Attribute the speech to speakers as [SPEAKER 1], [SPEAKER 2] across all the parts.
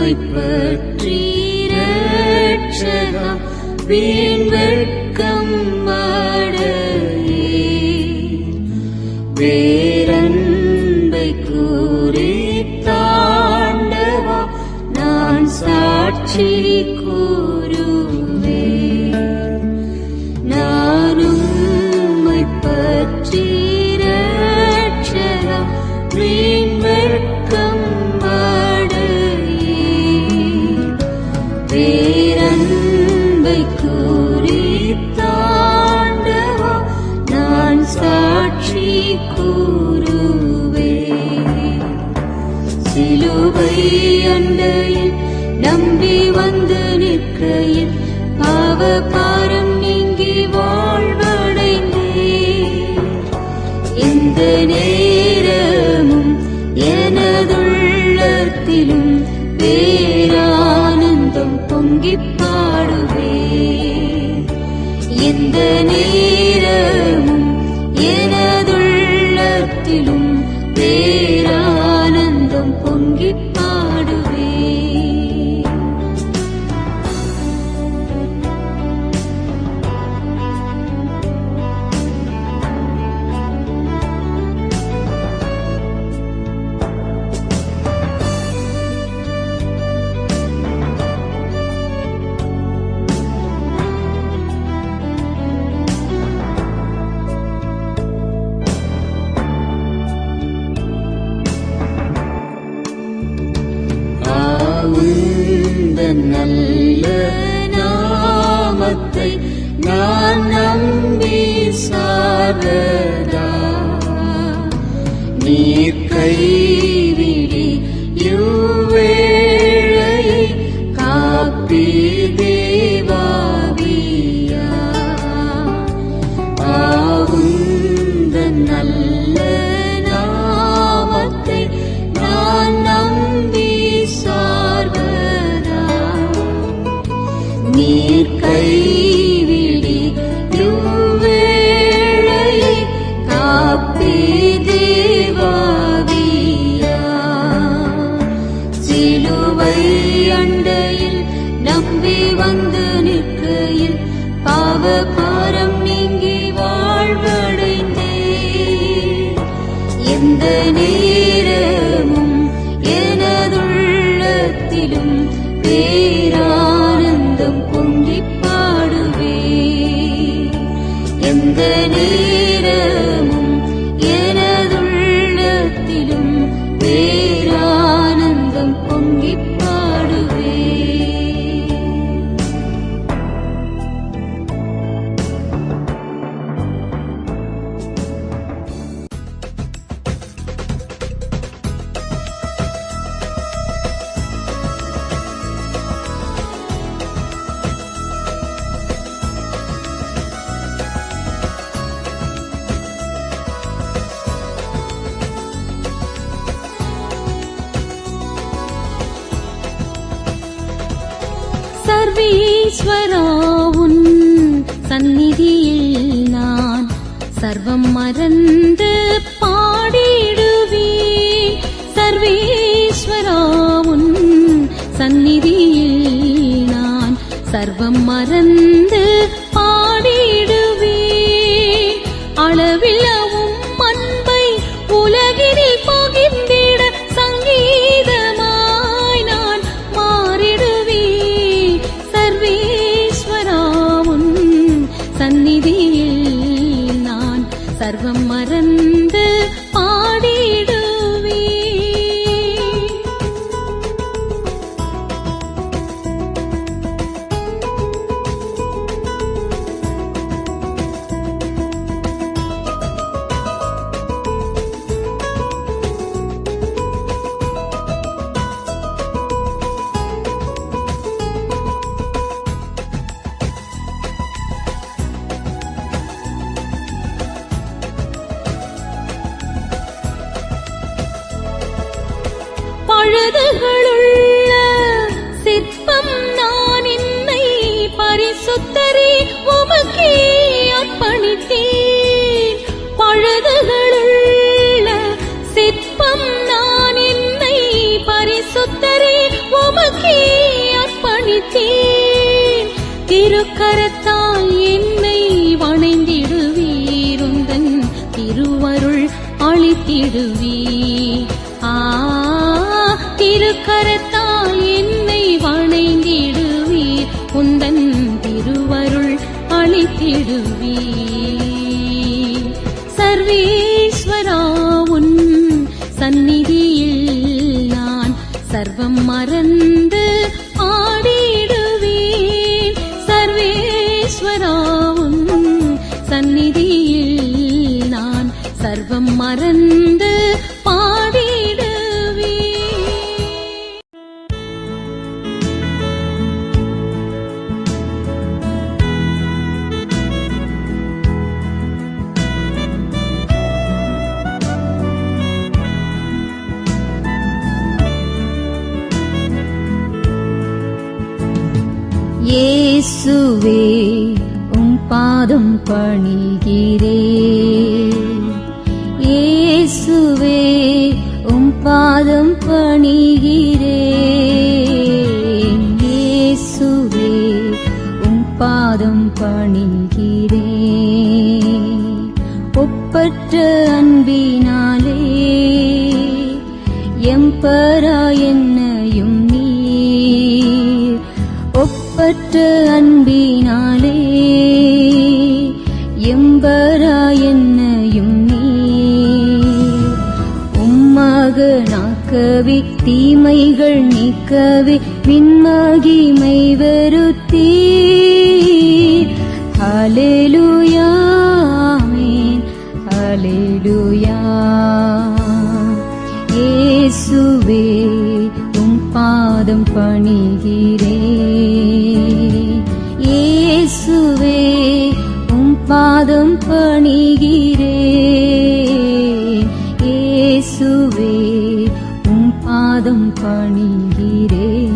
[SPEAKER 1] பற்றி இரட்சகா வீண் வெட்கம் அடையே வேரன்பை கூறி தாண்டவா நான் சாட்சி கூறுவேன். நான் உம்மை பற்றி இரட்சகா வீண் வெட்கம் அடையே வேரன்பை கூறி தாண்டவா நான் சாட்சி கூறுவேன். சிலுவை அண்டையில் நம்பி வந்து நிற்கையில் பாவ பாரம் நீங்கி வாழ்வடைந்தேன். எந்த நேரமும் எனதுள்ளத்திலும் பேரானந்தம் பொங்கிப் பாடுவேன். எந்த நேரமும் எனதுள்ளத்திலும் பேரானந்தம் பொங்கிப் பாடுவேன். நல்ல நாமத்தை நான் நம்பி சாரதா நீர் கைவிடி யுவேளையை காப்பி தேவாவியா ஆவுந்த நல்ல நாமத்தை நான் நம்பி சார்வதா நீர் கைவிடி யுவேளையை காப்பி தேவாவியா சிலுவை அண்டையில் நம்பி வந்து நிற்கையில் பாவ பாரம் நீங்கி வாழ்வடைந்தேன். எந்த நேரமும் எனதுள்ளத்திலும் பேரானந்தம் பொங்கிப் பாடுவேன். எந்த நேரமும் எனதுள்ளத்திலும் பேரானந்தம் பொங்கிப் பாடுவேன். சர்வேஸ்வரா உன் சந்நிதியில் நான் சர்வம் மறந்து பாடிடுவேன். சர்வேஸ்வரா உன் சந்நிதியில் நான் சர்வம் மறந்து பாடிடுவேன். அளவிலவும் அன்பை உலகினில் பகிர்ந்திட சங்கீதமாய் நான் மாறிடுவேன். சர்வேஸ்வரா உன் சந்நிதியில் நான் சர்வம் மறந்து பாடிடுவேன். உமக்கே அர்ப்பணித்தேன். திருக்கரத்தால் என்னை வணைந்திடுவீர், உந்தன் திருவருள் அளித்திடுவீர். திருக்கரத்தால் என்னை வணைந்திடுவீர், உந்தன் திருவருள் அளித்திடுவீர். சர்வேஸ்வரா உன் சந்நிதியில் நான் சர்வம் மறந்து ஆடிடுவேன். சர்வேஸ்வரா உன் சந்நிதியில் நான் சர்வம் மறந்து பாடிடுவேன். இயேசுவே உம் பாதம் பணிகிறேன். இயேசுவே உம் பாதம் பணிகிறேன். இயேசுவே உம் பாதம் பணிகிறேன். ஒப்பற்ற அன்பினாலே எம்பரா என்னையும் நீர், ஒப்பற்ற அன்பினாலே எம்பரா என்னையும் நீர். உம்மகனாக்கவே தீமைகள் நீக்கவே விண்மகிமை வெறுத்தீர். ஹல்லேலூயா ஆமென் ஹல்லேலூயா. இயேசுவே உம் பாதம் பணிகிறேன். இயேசுவே உம் பாதம் பணிகிறேன். இயேசுவே உம் பாதம் பணிகிறேன்.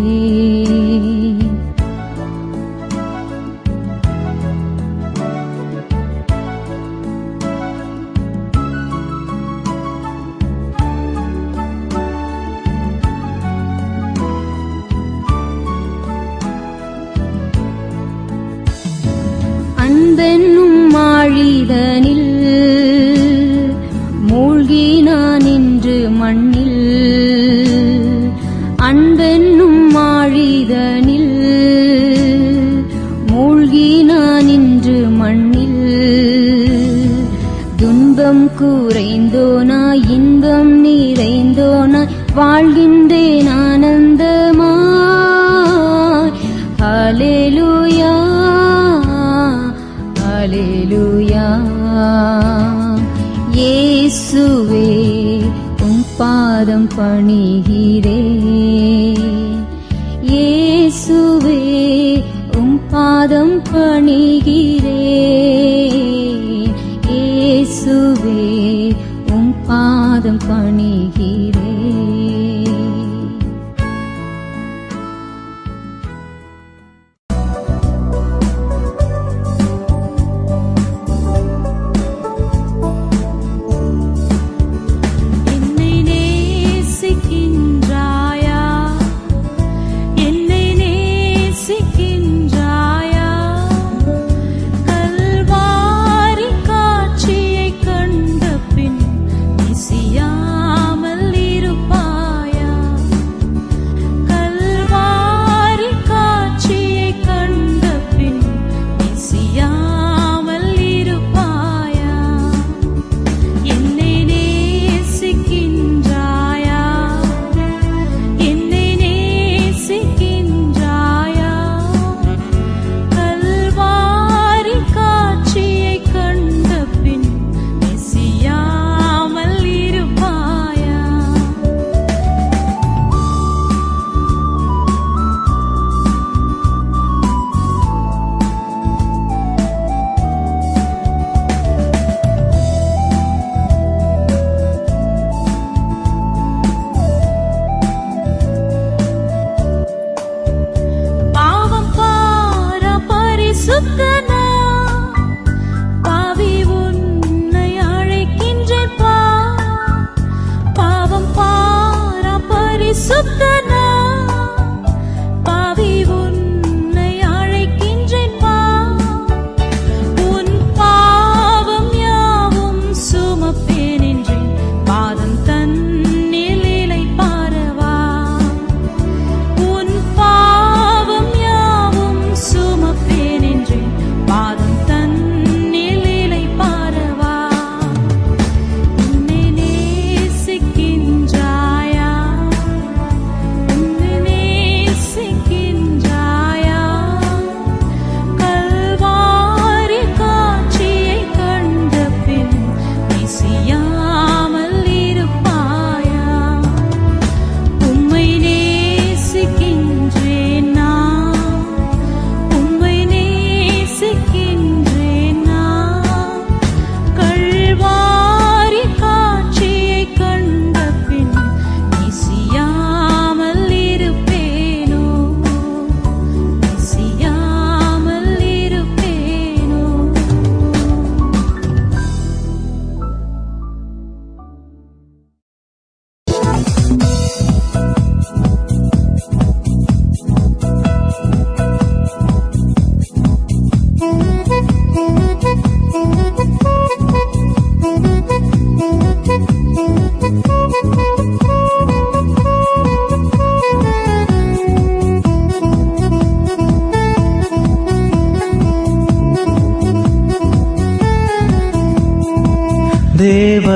[SPEAKER 1] அன்பென்னும் ஆழிதனில் மூழ்கி நான் இன்று மண்ணில், அன்பென்னும் ஆழிதனில் மூழ்கி நான் இன்று மண்ணில். துன்பம் குறைந்தோனாய் இன்பம் நிறைந்தோனாய் வாழ்கின்றேன் ஆனந்தமாய். ஹல்லேலூயா ஹல்லேலூயா. இயேசுவே உம் பாதம் பணிகிறேன். இயேசுவே உம் பாதம் பணிகிறேன். இயேசுவே உம் பாதம் பணிகிறேன்.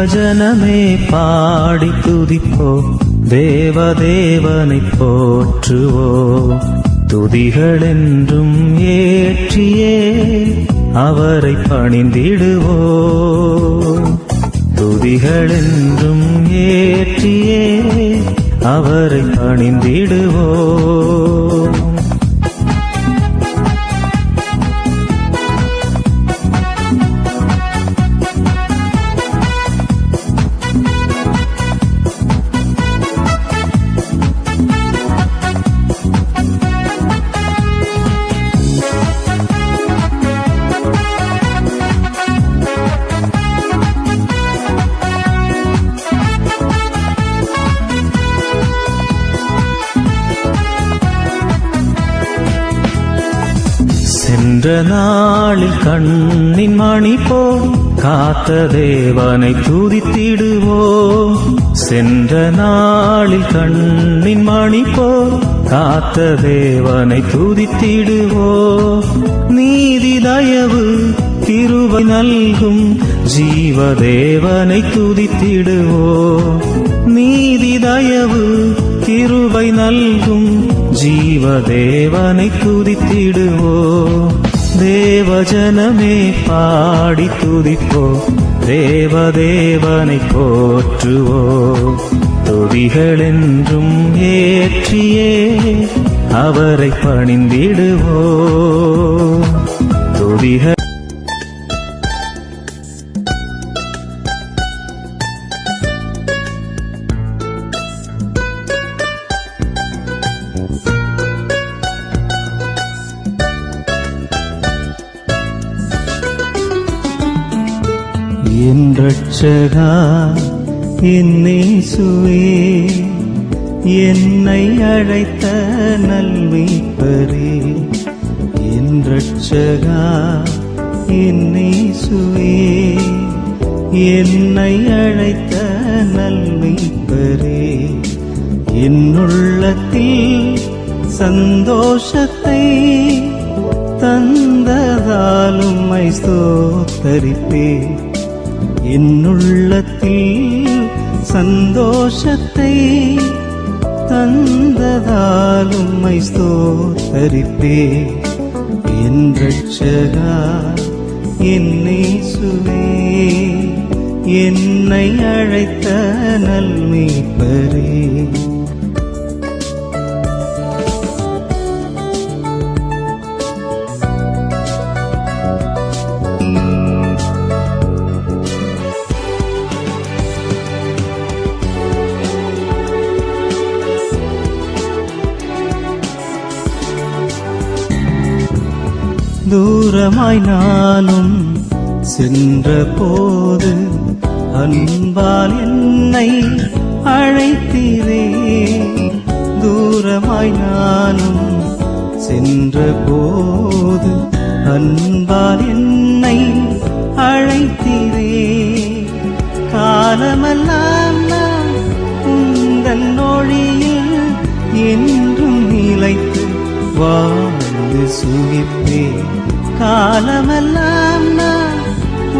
[SPEAKER 2] தேவஜனமே பாடி துதிப்போ, தேவதேவனை போற்றுவோ. துதிகளென்றும் ஏற்றியே அவரை பணிந்திடுவோ. துதிகளென்றும் ஏற்றியே அவரை பணிந்திடுவோ. சென்ற நாளில் கண்ணின் மணி போல் காத்த தேவனை துதித்திடுவோம். சென்ற நாளில் கண்ணின் மணி போல் காத்த தேவனை துதித்திடுவோம். நீதி தயவு கிருபை நல்கும் ஜீவதேவனை துதித்திடுவோம். நீதி தயவு கிருபை நல்கும் ஜீவதேவனை துதித்திடுவோ. தேவஜனமே பாடி துதிப்போ, தேவதேவனை போற்றுவோ. துதிகளென்றும் ஏற்றியே அவரை பணிந்திடுவோ. துதிகள் என் ரட்சகா என் இயேசுவே, என்னை அழைத்த நல்மீட்பரே. என் ரட்சகா என் இயேசுவே, என்னை அழைத்த நல்மீட்பரே. என் உள்ளத்தில் சந்தோஷத்தை தந்ததால் உம்மை ஸ்தோத்தரிப்பேன். என்னுள்ளத்தில் சந்தோஷத்தை தந்ததால் உம்மை ஸ்தோத்தரிப்பேன். என் ரட்சகா என் இயேசுவே, என்னை அழைத்த நல்மீட்பரே. தூரமாய் நானும் சென்ற போது அன்பால் என்னை அழைத்தீரே. தூரமாய் நானும் சென்ற போது அன்பால் என்னை அழைத்தீரே. காலமெல்லாம் நான் உந்தன் ஒளியில் என்றும் நிலைத்து வாழ்ந்து சுகிப்பேன். காலமெல்லாம் நான்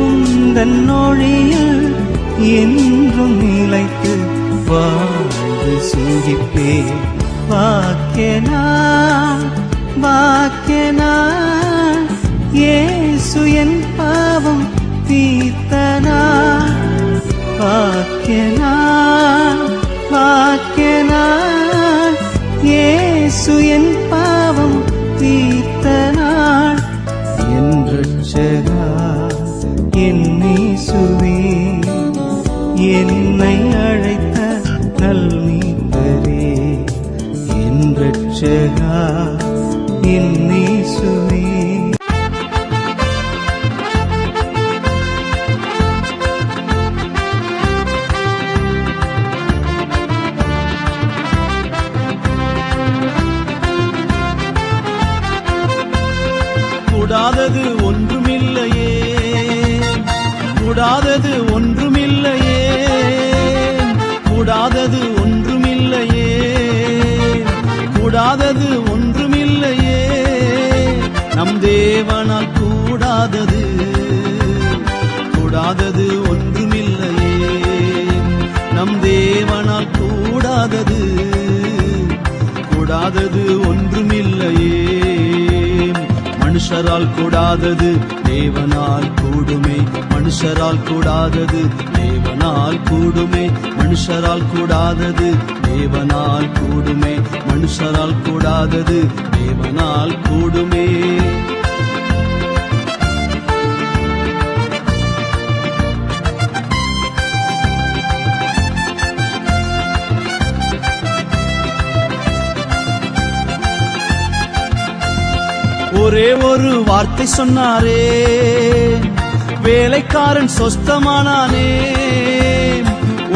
[SPEAKER 2] உந்தன் ஒளியில் என்றும் நிலைத்து வாழ்ந்து சுகிப்பேன். பாக்கியனான் பாக்கியனான் இயேசு என் பாவம் தீர்த்தனான். பாக்கியனான் பாக்கியனான் இயேசு என் பாவம் தீர்த்தனான். என் ரட்சகா என் இயேசுவே, என்னை அழைத்த நல்மீட்பரே. என் ரட்சகா என் இயேசுவே.
[SPEAKER 3] கூடாதது ஒன்றுமில்லையே, கூடாதது ஒன்றுமில்லையே, கூடாதது ஒன்றுமில்லையே, கூடாதது ஒன்றுமில்லையே. நம் தேவனால் கூடாதது, கூடாதது ஒன்றுமில்லையே. கூடாதது கூடாதது ஒன்றுமில்லையே. மனுஷரால் கூடாதது தேவனால் கூடுமே. மனுஷரால் கூடாதது தேவனால் கூடுமே. மனுஷரால் கூடாதது தேவனால் கூடுமே. மனுஷரால் கூடாதது தேவனால் கூடுமே. ஒரே ஒரு வார்த்தை சொன்னாரே, வேலைக்காரன் சொஸ்தமானானே.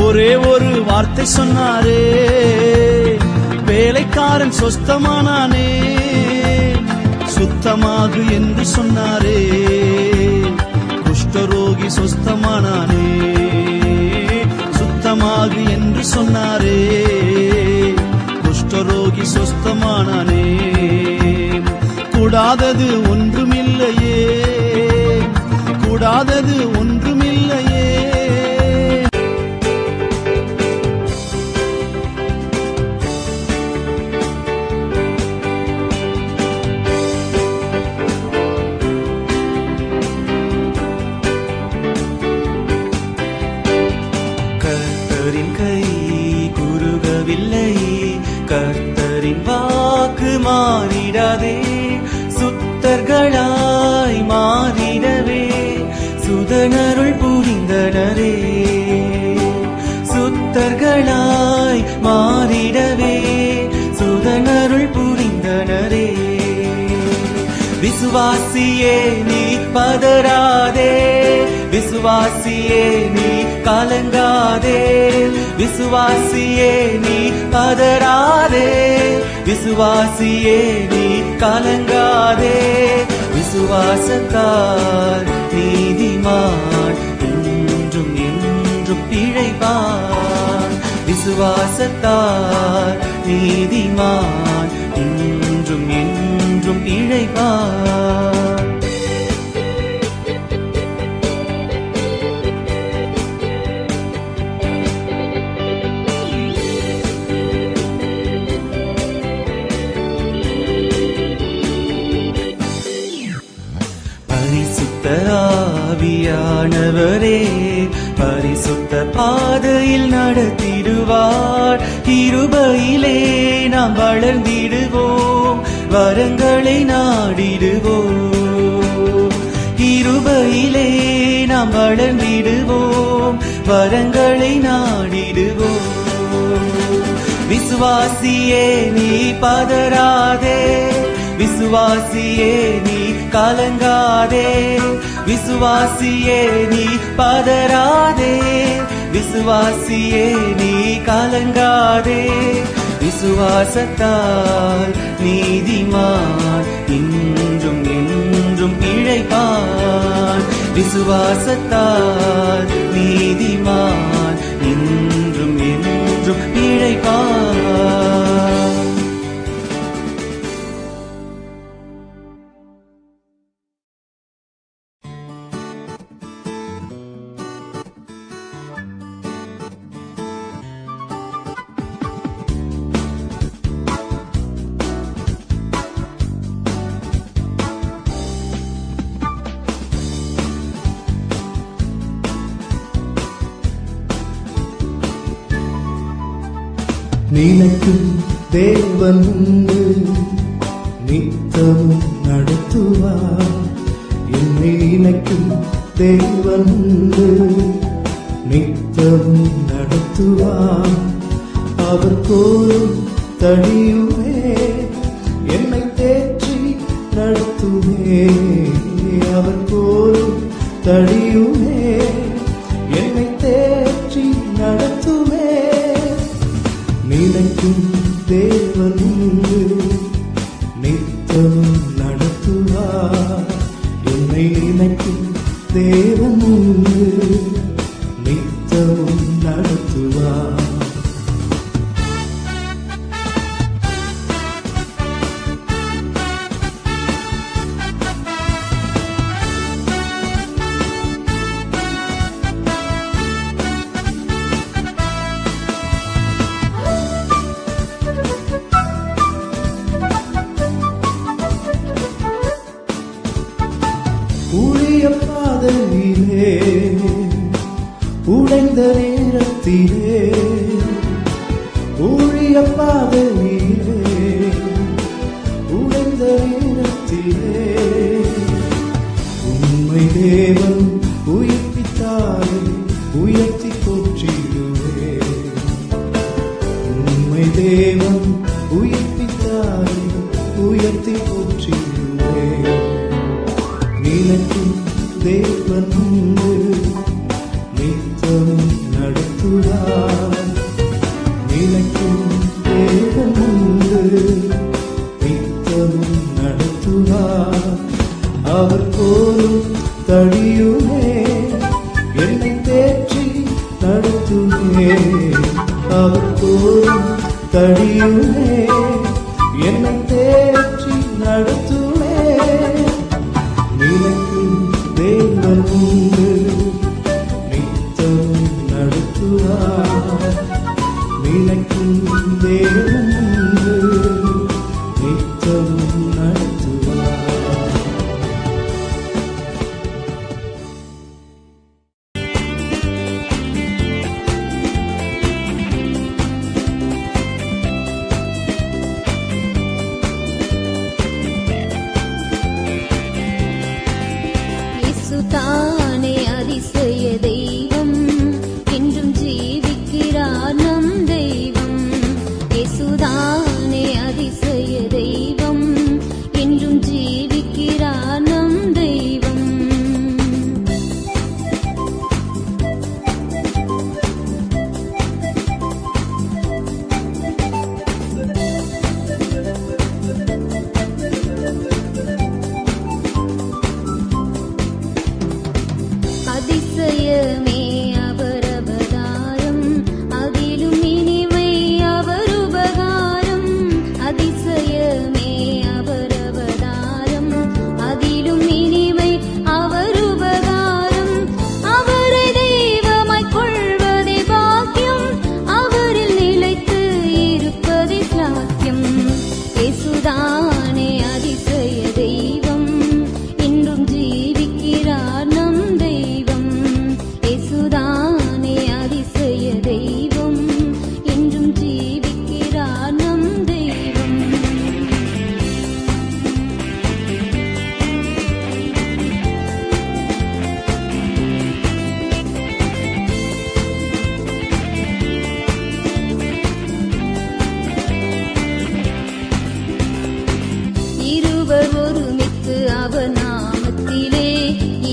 [SPEAKER 3] ஒரே ஒரு வார்த்தை சொன்னாரே, வேலைக்காரன் சொஸ்தமானானே. சுத்தமாகு என்று சொன்னாரே, குஷ்டரோகி சொஸ்தமானானே. சுத்தமாகு என்று சொன்னாரே, குஷ்டரோகி சொஸ்தமானானே. கூடாதது ஒன்றுமில்லையே, கூடாதது ஒன்றுமில்லையே.
[SPEAKER 2] கர்த்தரின் கை குறுகவில்லை, கர்த்தரின் வாக்கு மாறிடாதே. சுத்தர்களாய் மாறிடவே சுதனருள் புரிந்தனரே. சுத்தர்களாய் மாறிடவே சுதனருள் புரிந்தனரே. விசுவாசியே நீ பதறாதே, விசுவாசியே நீ கலங்காதே. விசுவாசியே நீ பதறாதே, விசுவாசியே நீ கலங்காதே. விசுவாசத்தால் நீதிமான் என்றும் என்றும் பிழைப்பான். விசுவாசத்தால் நீதிமான் என்றும் என்றும் பிழைப்பான். பரிசுத்த ஆவியானவரே பரிசுத்த பாதையில் நடத்திடுவார். கிருபையிலே நாம் வளர்ந்திடுவோம், வரங்களை நாடிடுவோம். கிருபையிலே நாம் வளர்ந்திடுவோம், வரங்களை நாடிடுவோம். விசுவாசியே நீ பதறாதே, விசுவாசியே நீ கலங்காதே. விசுவாசியே நீ பதறாதே, விசுவாசியே நீ கலங்காதே. விசுவாசத்தால் நீதிமான் இன்றும் என்றும் பிழைப்பான். விசுவாசத்தால் நீதிமான் இன்றும் என்றும் பிழைப்பான்.
[SPEAKER 4] நினைக்கும் தேவன் உண்டு, நித்தமும் நடத்துவார். என்னை நினைக்கும் தேவன் உண்டு, நித்தமும் நடத்துவார். அவர் கோரும் தடியுமே என்னை தேற்றி நடத்துமே. அவர் கோரும் தடியுமே என்னை தேற்றி நடத்துமே. நினைக்கும் தேவன் உண்டு, நித்தமும் நடத்துவார். என்னை நினைக்கும் தேவன் உண்டு, நித்தமும் நடத்துவார். நேரத்திலே ஊழிய பாதையிலே உடைந்த நேரத்திலே உம்மை தேவன் உயிர்ப்பித்தாரே உயர்த்தி போற்றிடுவே. உம்மை தேவன் உயிர்ப்பித்தாரே உயர்த்தி போற்றிடுவே. நினைக்கும் தேவன் உண்டு நித்தம் நடத்துவார். நினைக்கும் தேவன் உண்டு நித்தம் நடத்துவார். அவர் போலும் தடியுமே என்னை தேற்றி நடத்துமே. அவர் போலும் தடியுமே என்னை தேற்றி நடத்துமே. நினைக்கும் தேவன் உண்டு நித்தம் நடத்துவார். நினைக்கும் தேவன் உண்டு நித்தம் நடத்துவார்.
[SPEAKER 1] தானே அதிசய தெய்வம் என்றும் ஜீவிக்கிறார் நம் தெய்வம். இயேசுதானே அதிசய தெய்வம் என்றும் ஜீவிக்கிறார் நம் தெய்வம். அதிசயமே அவர் அவதாரம் அதிலும் இனிமை அவர் உபகாரம். அதிசயமே அவர் அவதாரம் அதிலும் இனிமை அவர் உபகாரம். அவரை தெய்வமாய் கொள்வதே பாக்கியம் அவரில் நிலைத்து இருப்பதே சாத்தியம். இயேசுதானே அதிசய தெய்வம் இன்றும் ஜீவிக்கிறார் நம் தெய்வம். இயேசுதானே அதிசய தெய்வம் என்றும் ஜீவிக்கிறார் நம் தெய்வம். இருவர் ஒருமித்து அவர் நாமத்திலே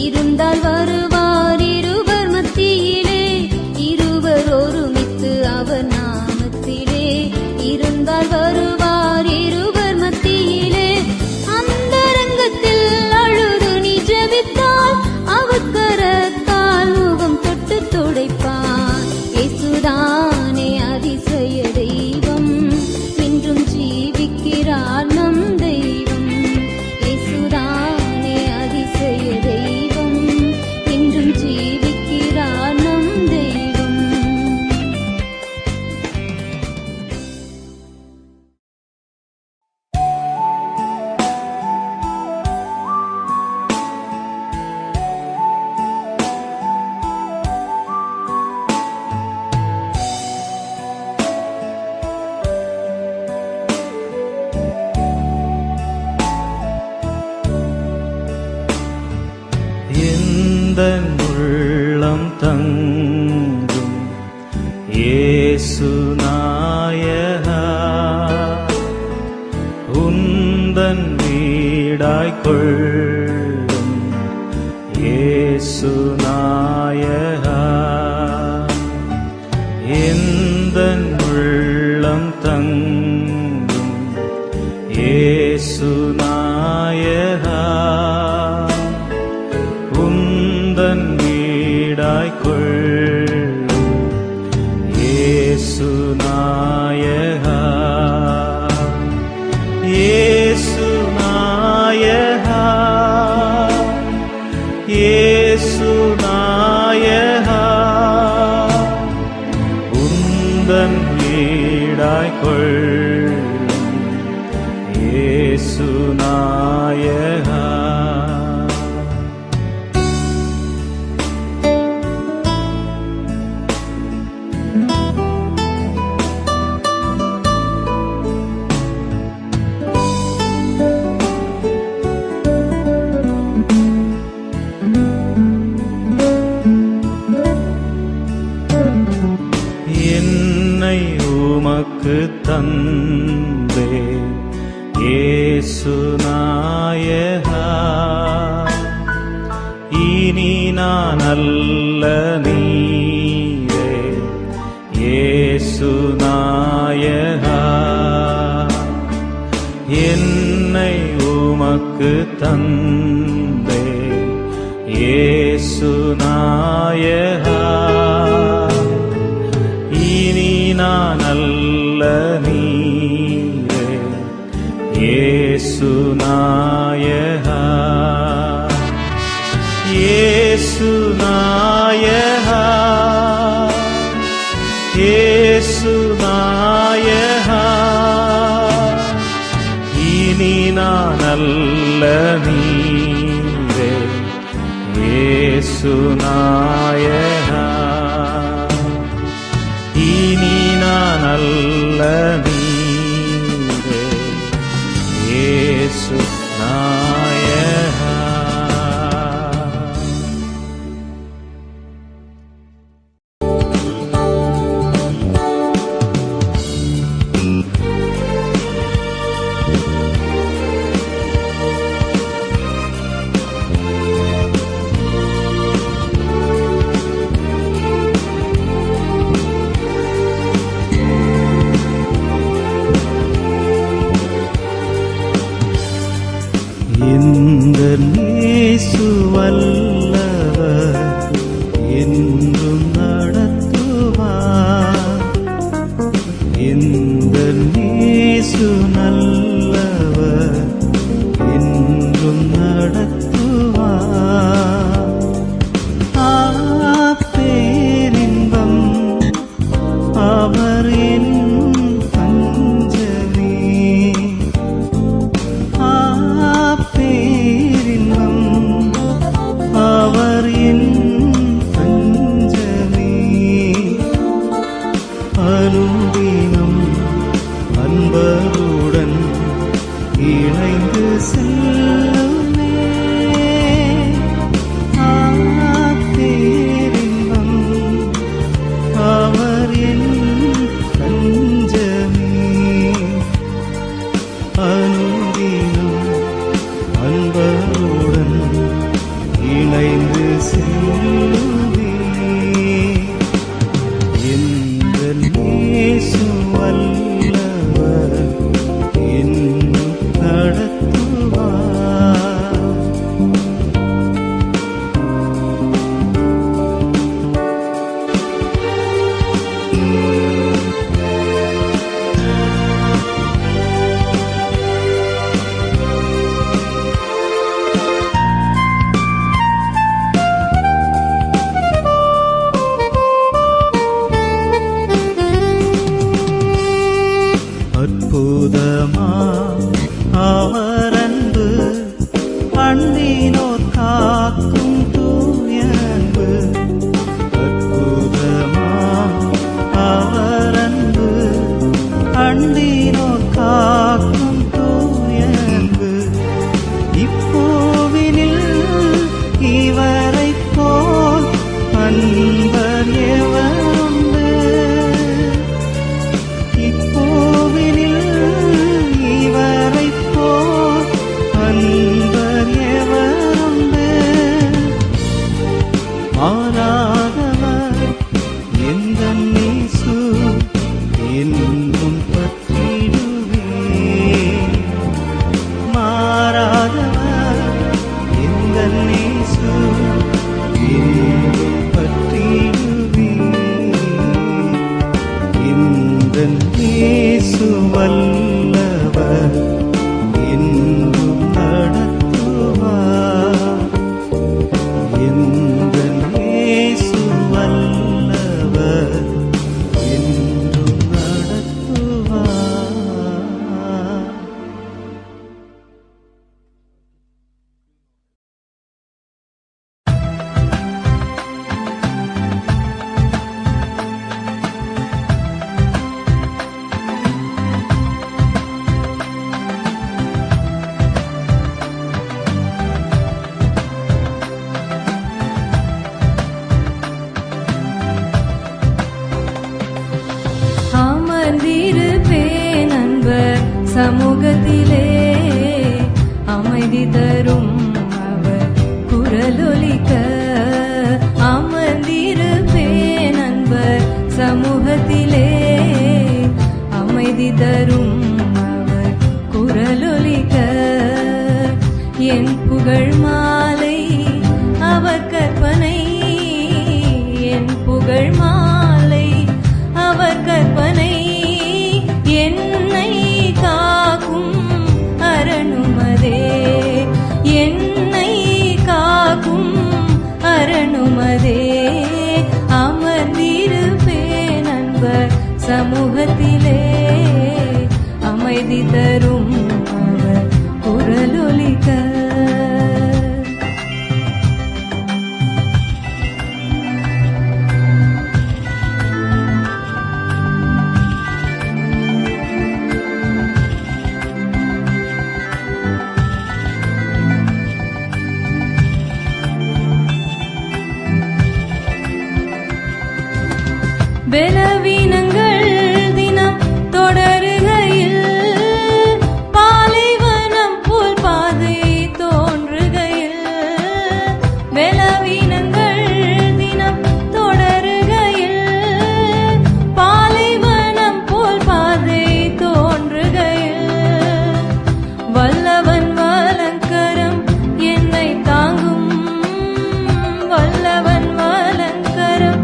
[SPEAKER 1] இருந்தால் வருவார் இருவர் மத்தியிலே. இருவர் ஒருமித்து அவர் நாமத்திலே இருந்தால் வருவார் இருவர் மத்தியிலே. அந்தரங்கத்தில் அழுது நீ ஜெபித்தால் அவர் கரத்தால் முகம் தொட்டு துடைப்பார். இயேசுதானே அதிசய தெய்வம் என்றும் ஜீவிக்கிறார் நம் தெய்வம். இயேசுதானே அதிசய தெய்வம் என்றும் ஜீவிக்கிறார் நம் தெய்வம்.
[SPEAKER 2] எந்தன் உள்ளம் தங்கும் இயேசு நாயகா உந்தன் வீடாய் கொள்ளும் இயேசு நாயகா. எந்தன் உள்ளம் தங்கும் இயேசு நாயகா உந்தன் வீடாய் கொள்ளும் இயேசு நாயகா. இயேசு நாயகா இயேசு நாயகா உந்தன் வீடாய் கொள்ளும் இயேசு நாயகா. உமக்கு தந்தே இயேசு நாயகா. இனி நான் அல்ல நீரே இயேசு நாயகா. என்னை உமக்கு தந்தே இயேசு நாயகா. இனி நான் அல்ல நீரே இயேசு நாயகா. இயேசு நாயகா. இயேசு நாயகா. இனி நான் அல்ல நீரே இயேசு நாயகா. இனி நான் அல்ல நீரே இயேசு நாயகா.
[SPEAKER 3] இயேசு வல்லவர் என்றும் நடத்துவார். இந்த இயேசு நல்லவர் என்றும் நடத்துவார். பேரின்பம் அவர் என் தஞ்சமே. அவர் என் தஞ்சமே. அனுதினம் அன்பருடன் இணைந்து செல்லுமே. பேரின்பம் அவர் என் தஞ்சமே. அனுதினம் அன்பருடன் இணைந்து செல்லுமே. இந்த இயேசு வல்லவர் என்னும் நடத்துவார். அற்புதமா அவர் அன்பு, அன்பினோர் காக்கும் தூய அன்பு. அற்புதமா அவர் அன்பு, அன்பினோர் காக்கும் தூய அன்பு. இப்போவினில் இவரைப் போல் அன்பர் எவருண்டு? இப்போவினில் இவரைப் போல் அன்பர் எவருண்டு? மாறாதவர் எந்தன் இயேசு என்றும் பற்றிடுவேன். மாறாதவர் எந்தன் இயேசு என்றும் பற்றிடுவேன். இந்தன் இயேசு வல்லவர் என்றும் நடத்துவார். இந்தன் இயேசு வல்லவர் என்றும் நடத்துவார்.
[SPEAKER 1] சமூகத்திலே அமைதி தரும் அவர் குரலொலிக்க அமர்ந்திருப்பேன் அன்பர் சமூகத்திலே அமைதி தரும் அவர் குரலொலிக்க என் புகழ் மாலை அவர் கற்பனை என் புகழ் மாலை அவர் கற்பனை என்னை காக்கும் அரணுமதே என்னை காக்கும் அரணுமதே அமர்ந்திருப்பேன் அன்பர் சமூகத்திலே அமைதி தரும் அவர் குரலொலிக்க பலவீனங்கள் தினம் தொடருகையில் பாலைவனம் போல் பாதை தோன்றுகையில் பலவீனங்கள் தினம் தொடருகையில் பாலைவனம் போல் பாதை தோன்றுகையில் வல்லவன் வலங்கரம் என்னை தாங்கும் வல்லவன் வலங்கரம்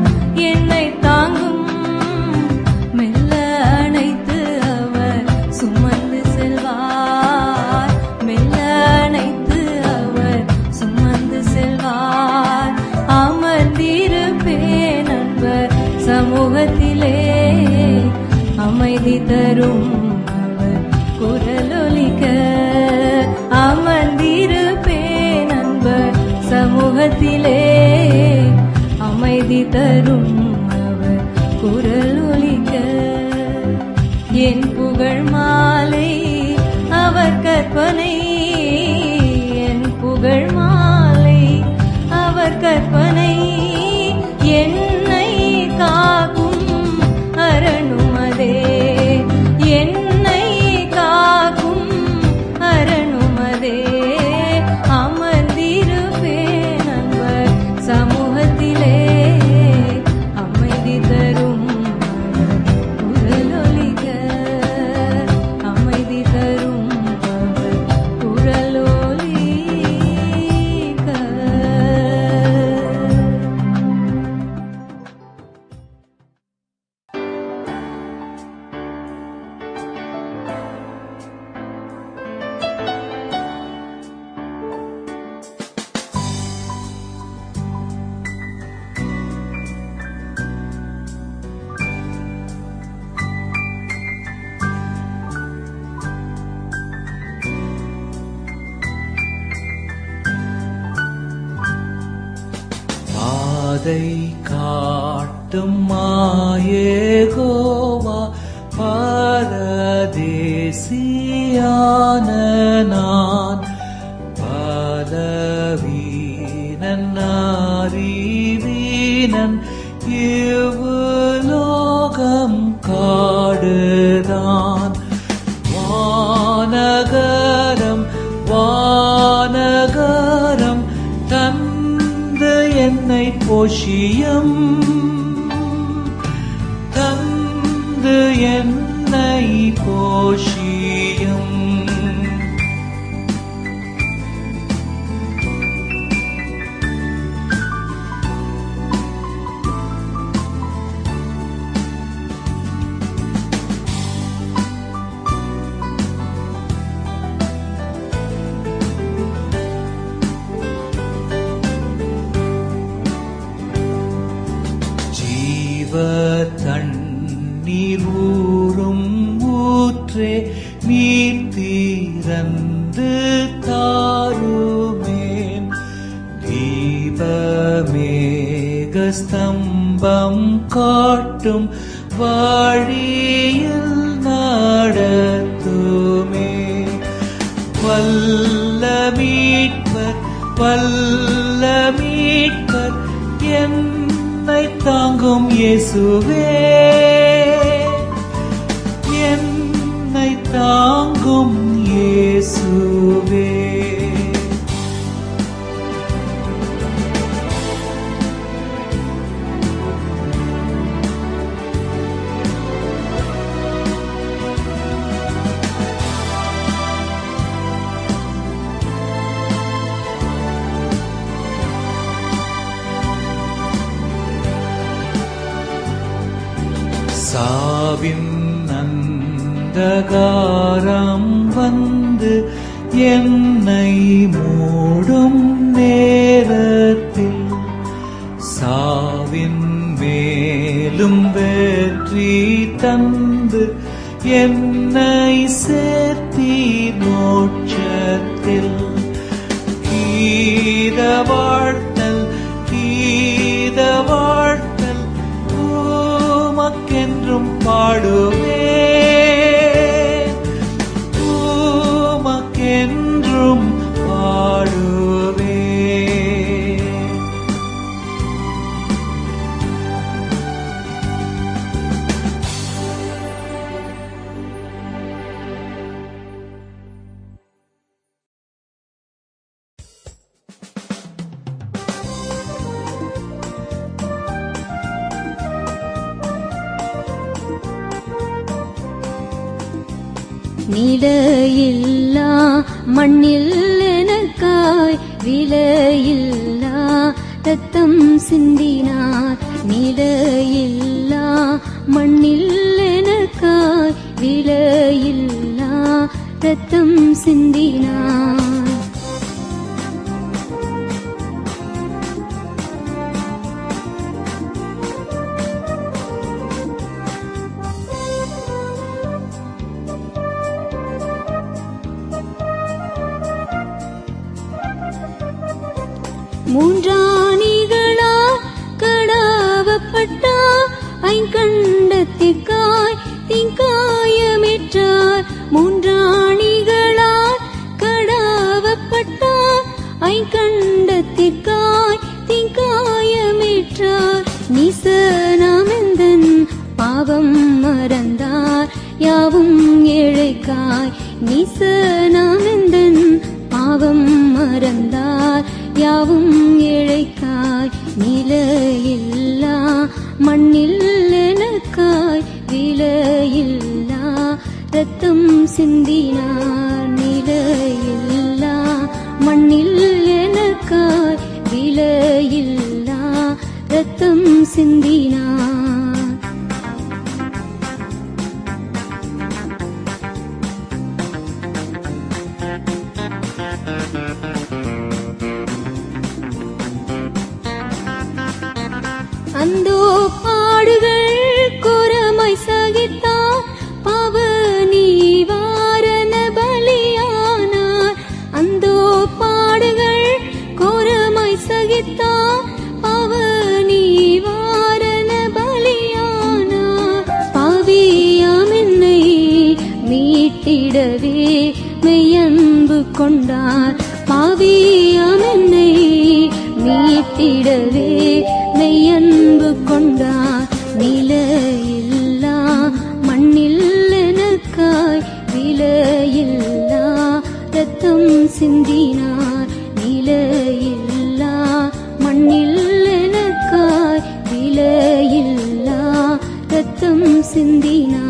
[SPEAKER 1] என்னை தாங்கும் மெல்ல அணைத்து அவர் சுமந்து செல்வார் மெல்ல அணைத்து அவர் சுமந்து செல்வார் அமர்ந்திருப்பேன் அன்பர் சமூகத்திலே அமைதி தரும் அவர் குரலொலிக்க அமர்ந்திருப்பேன் அன்பர் சமூகத்திலே அமைதி தரும் அவர் குரலொலிக்க என் புகழ் மாலை அவர் கற்பனை என் புகழ் மாலை அவர் கற்பனை என்னை காக்கும் அரணுமதே என்னை காக்கும் அரணுமதே அமர்ந்திருப்பேன் அன்பர் சமூகத்திலே அமைதி தரும் அவர் குரலொலிக்க அமைதி தரும் அவர் குரலொலிக்க
[SPEAKER 3] பாதை காட்டும் மாயேகோவா பரதேசியான நான் பலவீனன் அறிவீனன் இவ்வுலோகம் காடுதான் வானகரம் வானகரம் தந்து என்னை போஷியம் தந்து என்னை போஷியம் தண்ணீர் ஊறும் ஊற்றே நீர் தீரந்து தாருமேன் தீபமேகஸ்தம்பம் காட்டும் வழியில் நடத்துமே வல்ல மீட்பர் என்னை தாங்கும் இயேசுவே என்னை தாங்கும் இயேசுவே. சாவின் அந்தகாரம் வந்து என்னை மூடும் நேரத்தில் சாவின் மேலும் வெற்றி தந்து என்னை சேர்த்தீர் மோட்சத்தில். கீத வாழ்த்தல் கீத வாழ்த்தல் உமக்கென்றும் பாடுவேன், உமக்கென்றும் பாடுவேன்.
[SPEAKER 1] நிலையில்லா மண்ணில் எனக்காய் விலையில்லா ரத்தம் சிந்தினார். நிலையில்லா மண்ணில் எனக்காய் விலையில்லா ரத்தம் சிந்தினார். மூன்றாணிகளால் கடாவப்பட்டார், ஐங்கண்டத்திற்காய் தீங்காயமிட்டார். மூன்றாணிகளால் கடாவப்பட்டார், ஐங்கண்டத்திற்காய் தீங்காயமிட்டார். நீசனாமெந்தன் பாவம் மறந்தார், யாவும் ஏழைக்காய். நீசனாமெந்தன் பாவம் மறந்தார், யாவும் ஏழைக்காய். நிலையில்லா மண்ணில் எனக்காய் விலையில்லா ரத்தம் சிந்தினார். நிலையில்லா மண்ணில் எனக்காய் விலையில்லா ரத்தம் சிந்தினார். அந்தோ பாடுகள் கோரமாய் சகித்தார், பாவ நிவாரண பலியானார். அந்தோ பாடுகள் கோரமாய் சகித்தார், பாவ நிவாரண பலியானார். பாவியாம் என்னை மீட்டிடவே மெய்யன்பு கொண்டார். பாவியாம் என்னை மீட்டிடவே மெய்யன்பு கொண்டார். நிலையில்லா மண்ணில் எனக்காய் விலையில்லா ரத்தம் சிந்தினார். நிலையில்லா மண்ணில் எனக்காய் விலையில்லா ரத்தம் சிந்தினார்.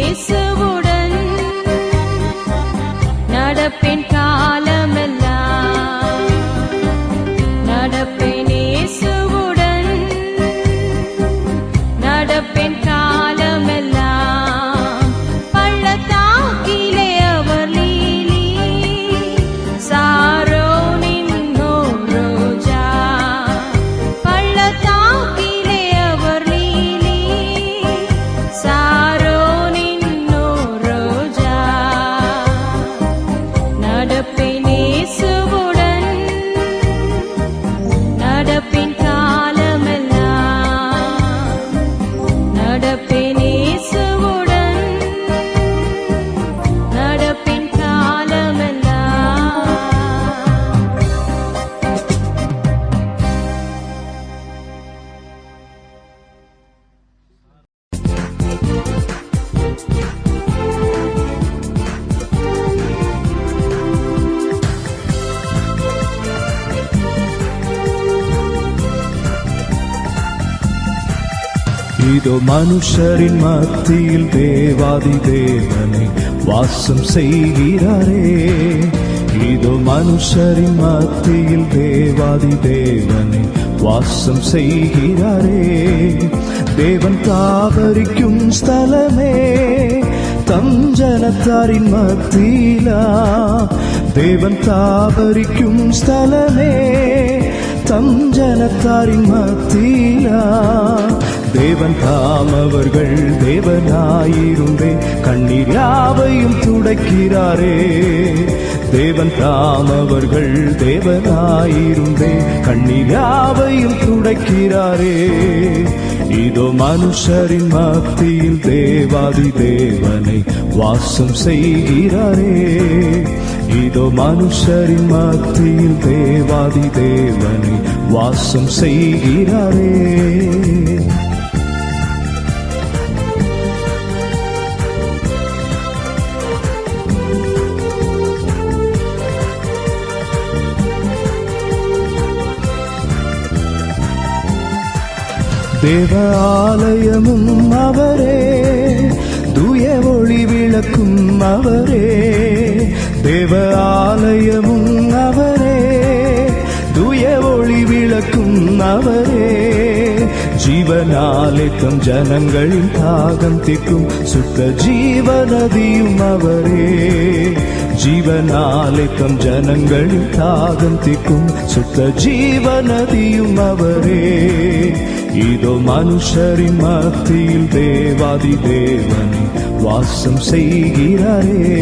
[SPEAKER 1] இயேசுவுடன் நடப்பேன் காலமெல்லாம், நடப்பேன் இயேசுவுடன் நடப்பேன் காலமெல்லாம். பள்ளத்தாக்கிலே அவர் லீலி, சாரோனின் ரோஜா. பள்ளத்தாக்கிலே அவர் லீலி, சாரோனின் ரோஜா. நடப்பேன் இயேசுவுடன் நடப்பேன் காலமெல்லாம், நடப்பேன் இயேசுவுடன் நடப்பேன் காலமெல்லாம்.
[SPEAKER 4] இதோ மனுஷரின் மத்தியில் தேவாதி தேவனை வாசம் செய்கிறாரே. இதோ மனுஷரின் மத்தியில் தேவாதி தேவனை வாசம் செய்கிறாரே. தேவன் தாவரிக்கும் ஸ்தலமே தம் ஜனத்தாரின் மத்தியிலா. தேவன் தாவரிக்கும் ஸ்தலமே தம் ஜனத்தாரின் மத்தியிலா. தேவன் தாம் அவர்கள் தேவனாயிருந்தே கண்ணீர் யாவையும் துடைக்கிறாரே. தேவன் தாம் அவர்கள் தேவனாயிருந்தே கண்ணீர் யாவையும் துடைக்கிறாரே. இதோ மனுஷரின் மத்தியில் தேவாதி தேவனை வாசம் செய்கிறாரே. இதோ மனுஷரின் மத்தியில் தேவாதி தேவனை வாசம் செய்கிறாரே. தேவ ஆலயமும் அவரே, தூய ஒளி விளக்கும் அவரே. தேவ ஆலயமும் அவரே, தூய ஒளி விளக்கும் அவரே. ஜீவனாலே தம் ஜனங்களின் தாகம் தீர்க்கும் சுத்த ஜீவநதியும் அவரே. ஜீவனாலே தம் ஜனங்களின் தாகம் தீர்க்கும் சுத்த ஜீவநதியும் அவரே. இதோ மனுஷரின் மத்தியில் தேவாதி தேவனை வாசம் செய்கிறாரே.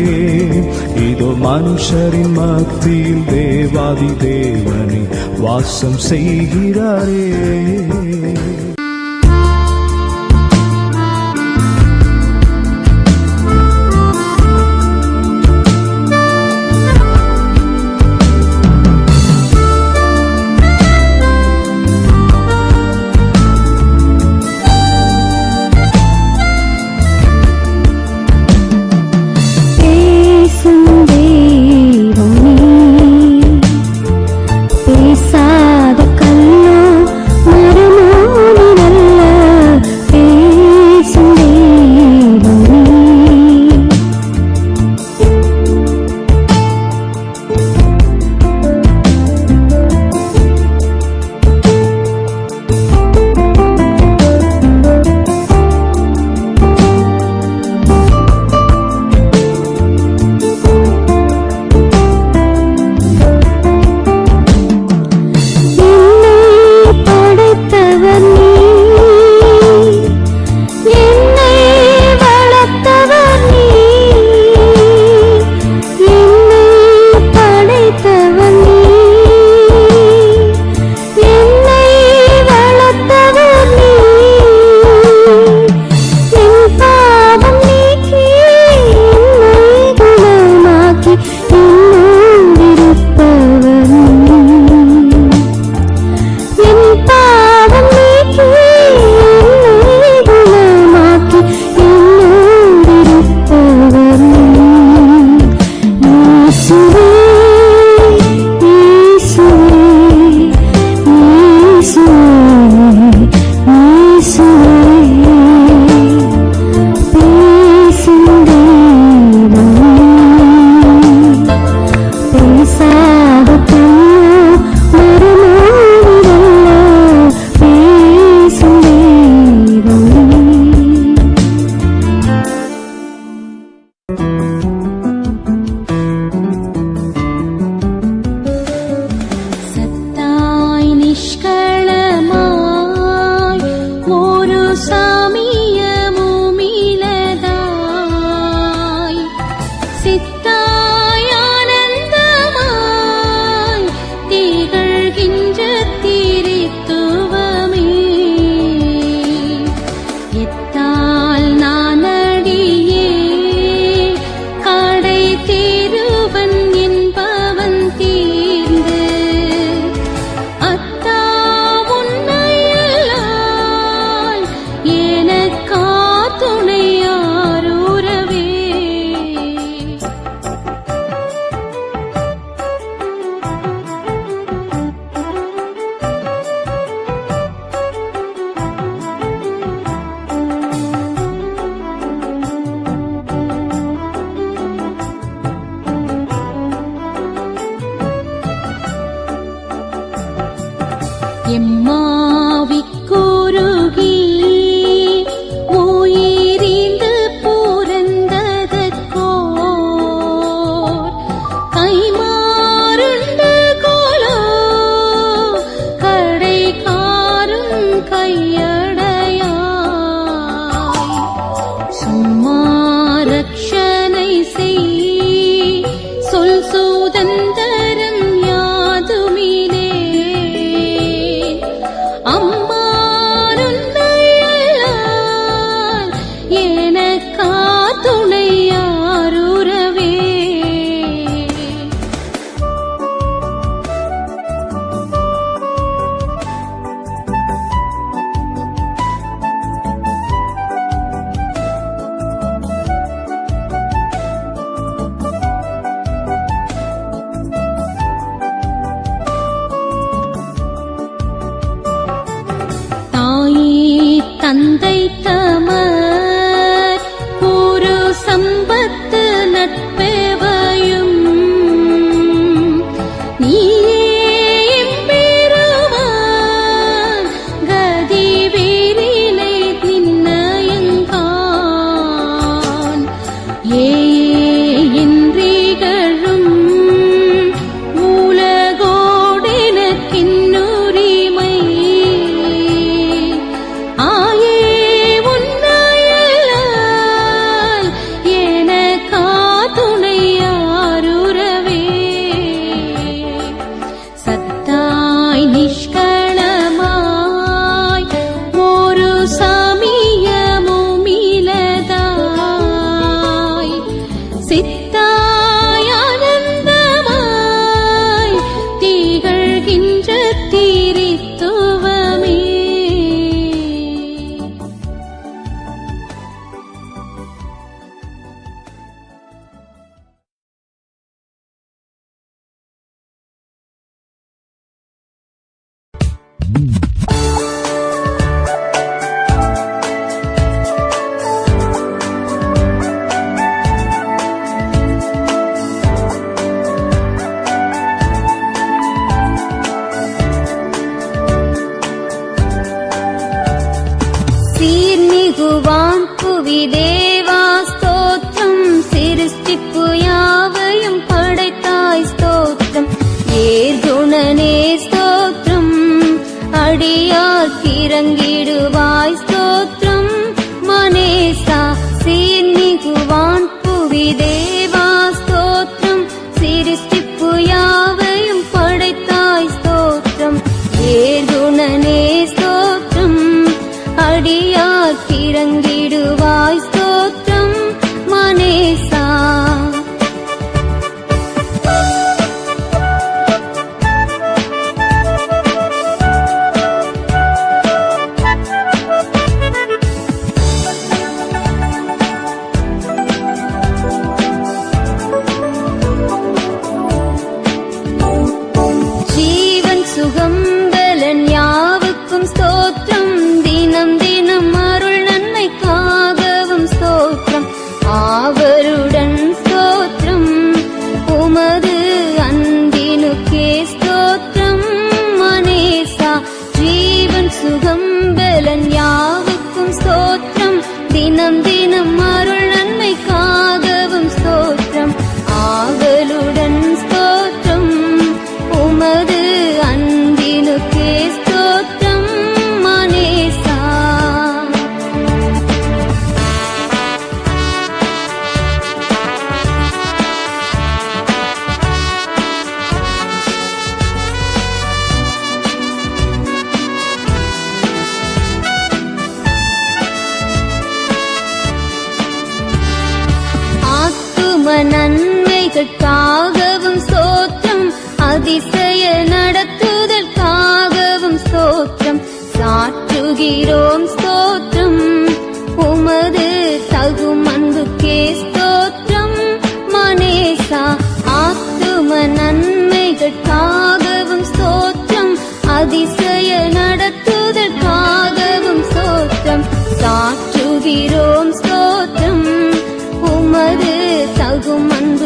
[SPEAKER 4] இதோ மனுஷரின் மத்தியில் தேவாதி தேவனை வாசம் செய்கிறாரே.
[SPEAKER 1] பேசாத கல்லோ மரமோ ரட்சனை செய் சொல் சுதந்தரம் யாதுமிலே அம்மானுன்னையல்லால் எனக்கா துணை யாருறவே. தந்தை தமர் ஒரு சம்பத்து நட்பெவையும் நீயே எம்பெருமான் கதி வேறிலை நின்னயங்கான் என்றிகழும் உலகோடெனக்கின்னுரிமை சீர்மிகுவான் புவி தேவா ஸ்தோத்திரம் சிருஷ்டிப்பு யாவையும் படைத்தாய் ஸ்தோத்திரம் ஏர்குணனே ஸ்தோத்திரம் அடியார்க்கிறங்கிடுவாய் ஸ்தோத்திரம் மனேசா சீர்மிகுவான் புவி தேவா ஸ்தோத்திரம் சிருஷ்டிப்பு யாவையும் படைத்தாய் ஸ்தோத்திரம் ஏர்குணனே ஸ்தோத்திரம் அடியார்க்கிறங்கிடுவாய் ஸ்தோத்திரம் மனேசா. ஜீவன் சுகம் பலன் யாவுக்கும் ஸ்தோத்திரம் தினம் தினம் அருள் நன்மைக்காகவும் ஸ்தோத்திரம் ஆவருடன் ஸ்தோத்திரம் உமது அன்பினுக்கே ஸ்தோத்திரம் மனேசா. ஜீவன் சுகம் பலன் யாவுக்கும் ஸ்தோத்திரம் தினம் தினம் அருள் நன்மைக்காகவும் ஸ்தோத்திரம் ஆவலுடன் ஸ்தோத்திரம் உமது அன்பினுக்கே ஸ்தோத்திரம் மனேசா. ஆத்தும நன்மைகளுக்காகவும் ஸ்தோத்திரம் அதிசய நடத்துதற்காகவும் ஸ்தோத்திரம் சாற்றுகிறோம் ஸ்தோத்திரம் உமது தகும் அன்புக்கே ஸ்தோத்திரம் மனேசா. ஆத்தும நன்மைகளுக்காகவும் ஸ்தோத்திரம் அதிசய நடத்துதற்காகவும் ஸ்தோத்திரம் சாற்றுகிறோம் ஸ்தோத்திரம் உமது தகும் அன்பு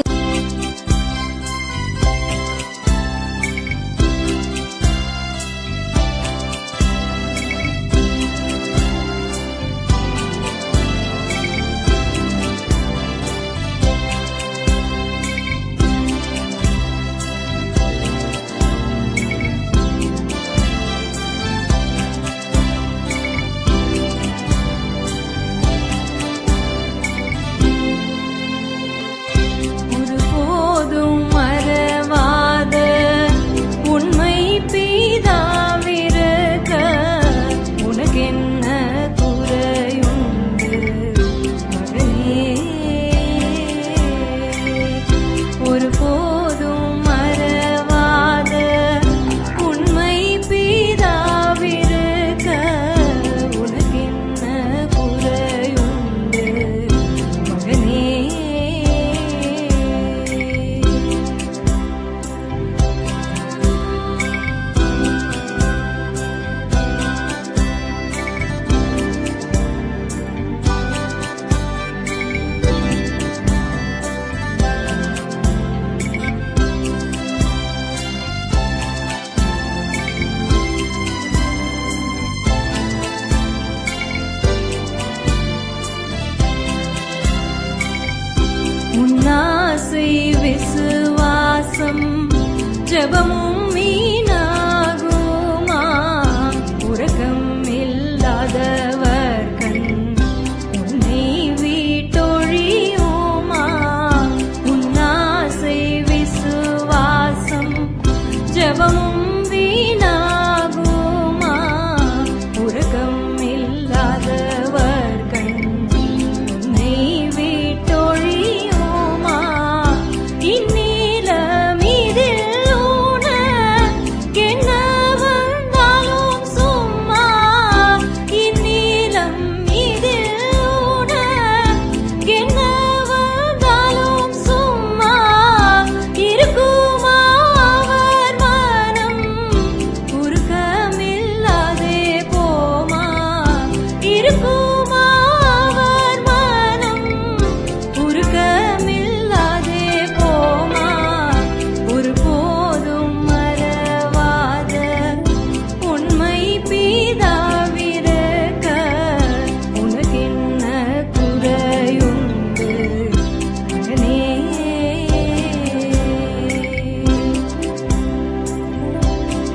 [SPEAKER 5] உன்னாசை விசுவாசம் ஜெபமும் வீணாகுமா உறக்கம் இல்லாதவர் கண் உன்னை வீட்டொழியுமா உன்னாசை விசுவாசம் ஜெபமும் வீணாகுமா உறக்கம் இல்லாதவர் கண் உன்னை வீட்டொழியுமா இந்நிலமிதில் உனக்கென்ன வந்தாலும் சும்மா இந்நிலம் இதில் உனக்கென்ன வந்தாலும் சும்மா இருக்குமா அவர் மனம் உருக்கமில்லாதே போமா இருக்குமா அவர் மனம் உருக்கமில்லாதே போமா ஒருபோதும் மறவாத உண்மை பிதாவிருக்க உனக்கென்ன குறையுண்டு மகனே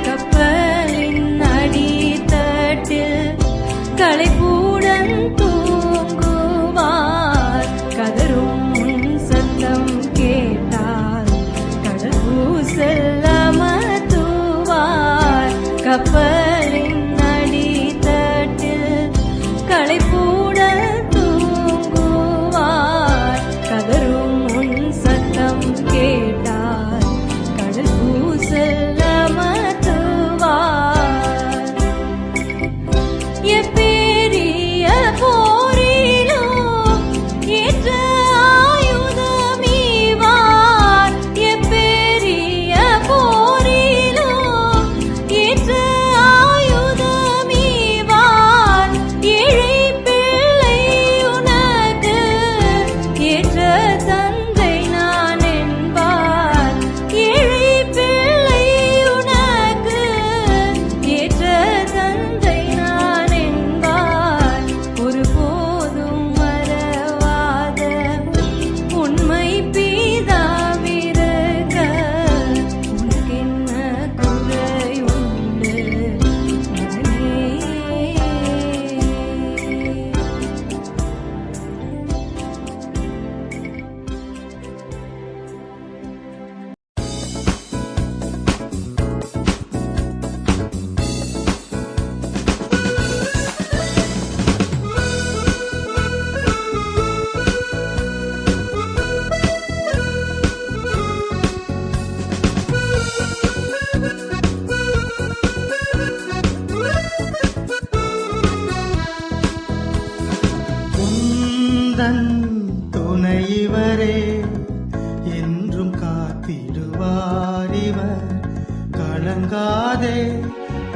[SPEAKER 5] கப்பலின் அடித்தட்டில் களைப்புடன் தூங்குவார் கதரும் உன் சத்தம் கேட்டால் கடல் ஊசல் அமர்த்துவார் கப்பலின் அடித்தட்டில் களைப்புடன் தூங்குவார் கதரும் உன் சத்தம் கேட்டால் கடல் ஊசல் அமர்த்துவார் எப்பெரிய போரிலும் ஏற்ற ஆயுதமீவார் எப்பெரிய போரிலும் ஏற்ற ஆயுதமீவார் ஏழை பிள்ளை உனக்கு ஏற்ற தந்தை நான் என்பார் ஏழை பிள்ளை உனக்கு ஏற்ற தந்தை நான் என்பார் ஒருபோதும் மறவாத உண்மை பிதாவிருக்க உனக்கென்ன குறையுண்டு மகனே
[SPEAKER 3] உந்தன் துணைவரே என்றும் காத்திடுவார் இவர் கலங்காதே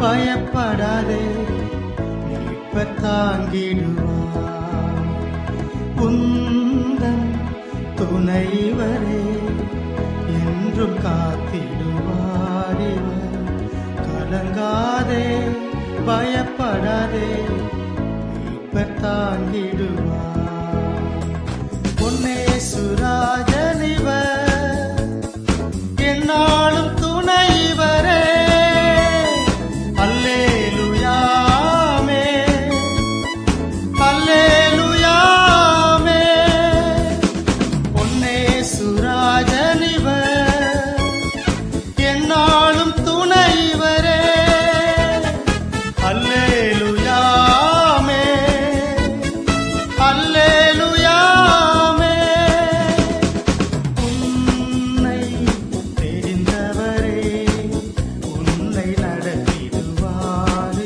[SPEAKER 3] பயப்படாதே மீட்பர் தாங்கிடுவார் உந்தன் துணைவரே என்றும் காத்திடுவார் இவர் கலங்காதே பயப்படாதே மீட்பர் தாங்கிடுவார் பொன்னேசுராஜனிவர் என்னாலும் துணைவரே அல்லேலூயாமே அல்லேலூயாமே பொன்னேசுராஜனிவர் என்னாலும் துணைவரே அல்லேலூயாமே அல்லேலூயாமே உன்னை தெரிந்தவரே உன்னை நடத்திடுவார்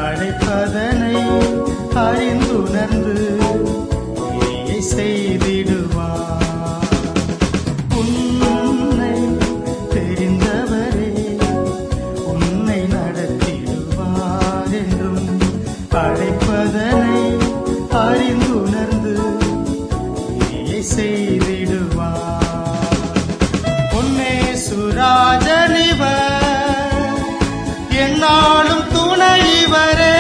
[SPEAKER 3] அழைப்பதனை அறிந்துணர்ந்து கிரியை செய்திடுவார் உன்னை தெரிந்தவரே உன்னை நடத்திடுவார் என்றும் அழைப்பதனை அறிந்துணர்ந்து கிரியை செய்திடுவார் பொன்னேசுராஜனிவர் என்னாலும் துணைவரே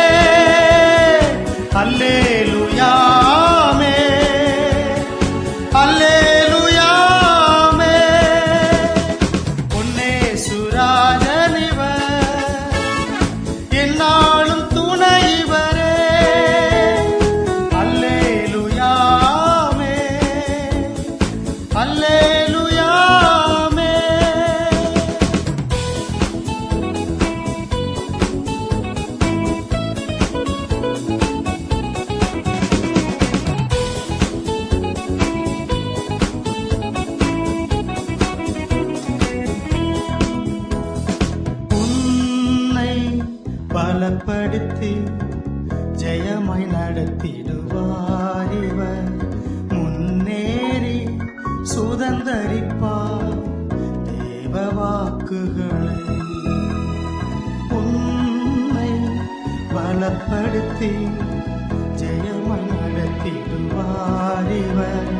[SPEAKER 3] அல்லேலூயாமே அல்லேலூயா பலப்படுத்தி ஜெயமாய் நடத்திடுவார் இவர். முன்னேறி சுதந்தரிப்பார் தேவ வாக்குகளை. உன்னை பலப்படுத்தி ஜெயமாய் நடத்திடுவார் இவர்.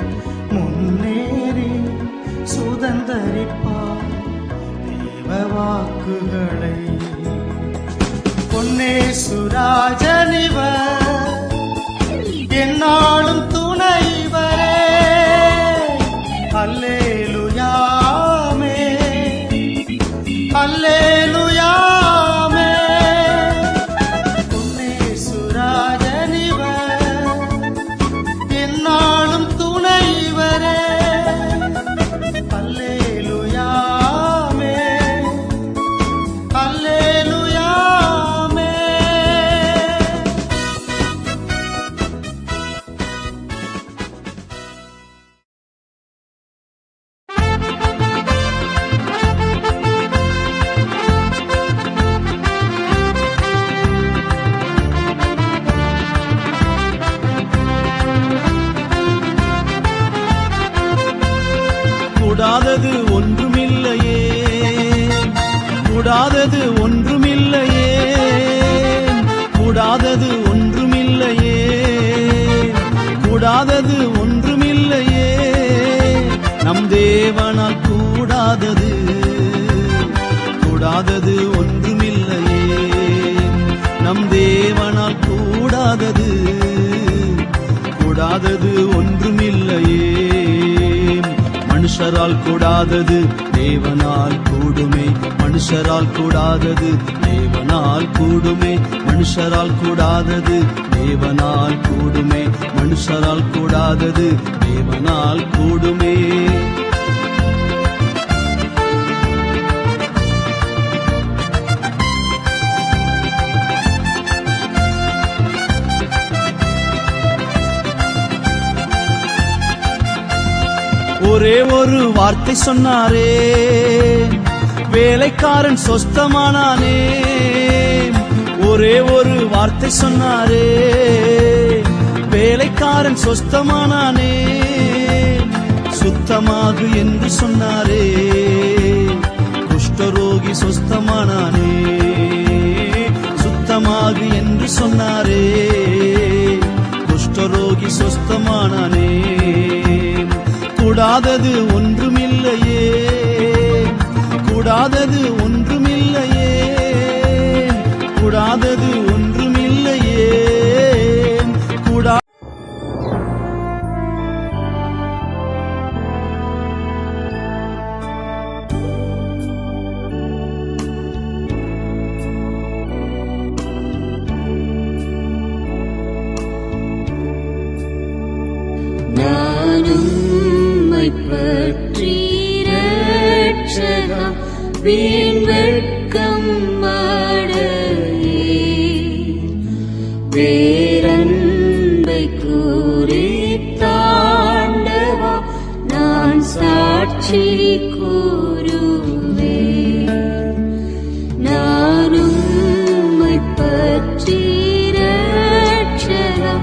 [SPEAKER 3] முன்னேறி சுதந்தரிப்பார் தேவ வாக்குகளை. பொன்னேசுராஜனிவர் என்னாலும் துணைவரே. அல்லேலூயாமே அல்லேலூயாமே. பொன்னேசுராஜனிவர் என்னாலும் துணைவரே. அல்லேலூயாமே அல்லேலூயாமே.
[SPEAKER 4] கூடாதது ஒன்றுமில்லையே, கூடாதது ஒன்றுமில்லையே, கூடாதது ஒன்றுமில்லையே, கூடாதது ஒன்றுமில்லையே. நம் தேவனால் கூடாதது, கூடாதது ஒன்றுமில்லையே. நம் தேவனால் கூடாதது, கூடாதது ஒன்றுமில்லையே. மனுஷரால் கூடாதது தேவனால் கூடுமே. மனுஷரால் கூடாதது தேவனால் கூடுமே. மனுஷரால் கூடாதது தேவனால் கூடுமே. மனுஷரால் கூடாதது தேவனால் கூடுமே. ஒரே ஒரு வார்த்தை சொன்னாரே, வேலைக்காரன் சொஸ்தமானானே. ஒரே ஒரு வார்த்தை சொன்னாரே, வேலைக்காரன் சொஸ்தமானானே. சுத்தமாகு என்று சொன்னாரே, குஷ்டரோகி சொஸ்தமானானே. சுத்தமாகு என்று சொன்னாரே, குஷ்டரோகி சொஸ்தமானானே. கூடாதது ஒன்றுமில்லையே, கூடாதது ஒன்றுமில்லையே, கூடாதது ஒன்றுமில்லையே. கூடா
[SPEAKER 1] பற்றி ரட்சகா வீண் வெட்கம் அடையே. பேரன்பை கூறி தாண்டவா நான் சாட்சி கூறுவேன். நானும் பற்றி ரட்சகா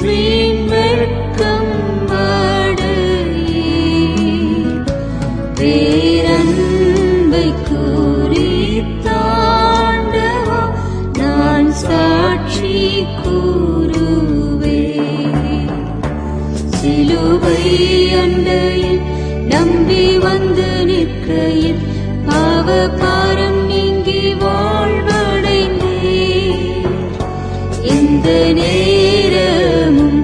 [SPEAKER 1] வீண் வெட்கம் பேரன்பை கூறி தாண்டவா நான் சாட்சி கூறுவேன். சிலுவை அண்டையில் நம்பி வந்து நிற்கையில் பாவ பாரம் நீங்கி வாழ்வடைந்தேன். இந்த நேரமும்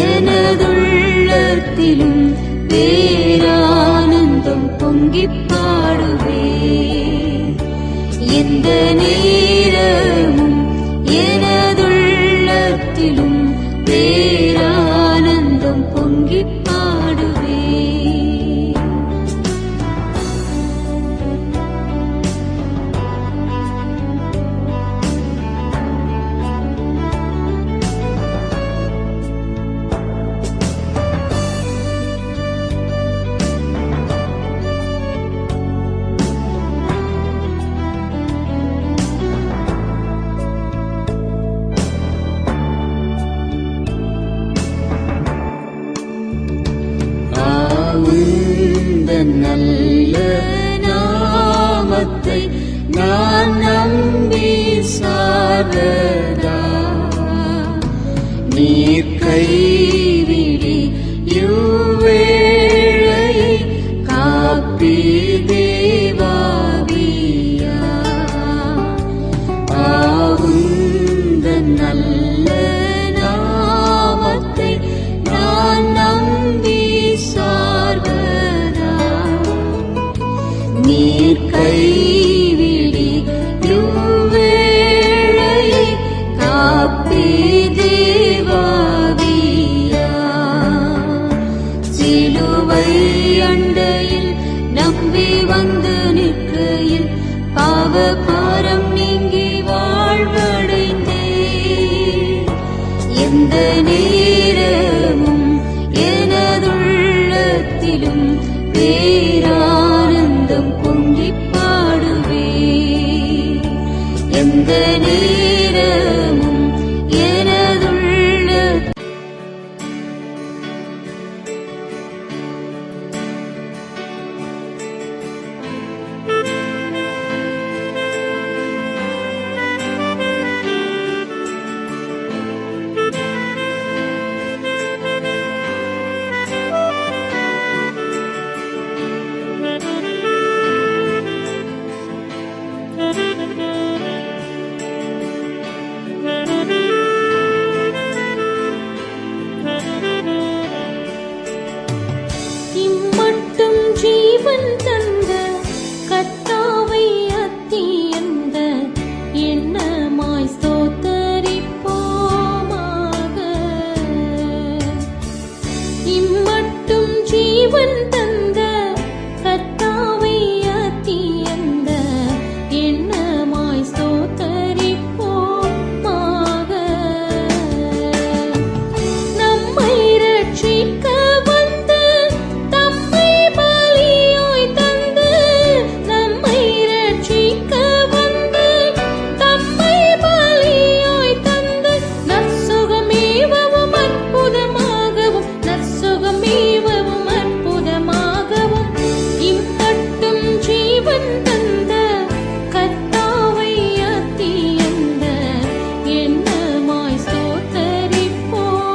[SPEAKER 1] எனதுள்ளத்திலும் பேரானந்தம் பொங்கிப் பாடுவேன். எந்த நேரமும் எனதுள்ளத்திலும் பேரானந்தம் பொங்கிப் பாடுவேன். உந்தன் நல்ல நாமத்தை நான் நம்பி சாரதா. நீர் கைவிடி யுவேளையை காப்பி தேவாவியா. உந்தன் நல்ல நாமத்தை நான் நம்பி சார்வதா. நீர் கைவிடி யுவேளையை காப்பி தேவாவியா. சிலுவை அண்டையில் நம்பி வந்து நிற்கையில் பாவ பாரம் நீங்கி வாழ்வடைந்தே. எந்த நேரமும் எனதுள்ளத்திலும் பேரானந்தம் பொங்கிப் பாடுவே. எந்த நேரமும் எனதுள்ள
[SPEAKER 5] இம்மட்டும் ஜீவன் தந்த கர்த்தாவை அத்தியந்த எண்ணமாய் ஸ்தோத்தரிப்போமாக. இம்மட்டும் ஜீவன் தந்த கர்த்தாவை அத்தியந்த எண்ணமாய் ஸ்தோத்தரிப்போமாக. நம்மை ரட்சிக்க வந்து தம்மை பலியாய் தந்து, நம்மை ரட்சிக்க வந்து தம்மை பலியாய் தந்து, நற்சுகமேவவும் அற்புதமாகவும் நற்சுகமேவவும் அற்புதமாகவும் இம்மட்டும் ஜீவன் தந்த கர்த்தாவை அத்தியந்த எண்ணமாய் ஸ்தோத்தரிப்போமாக.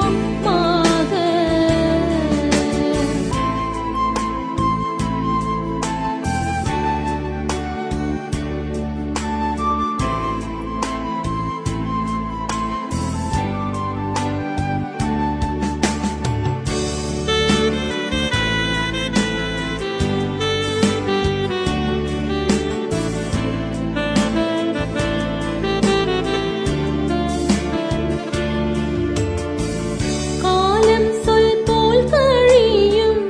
[SPEAKER 5] காலம் சொல் போல் கழியும்,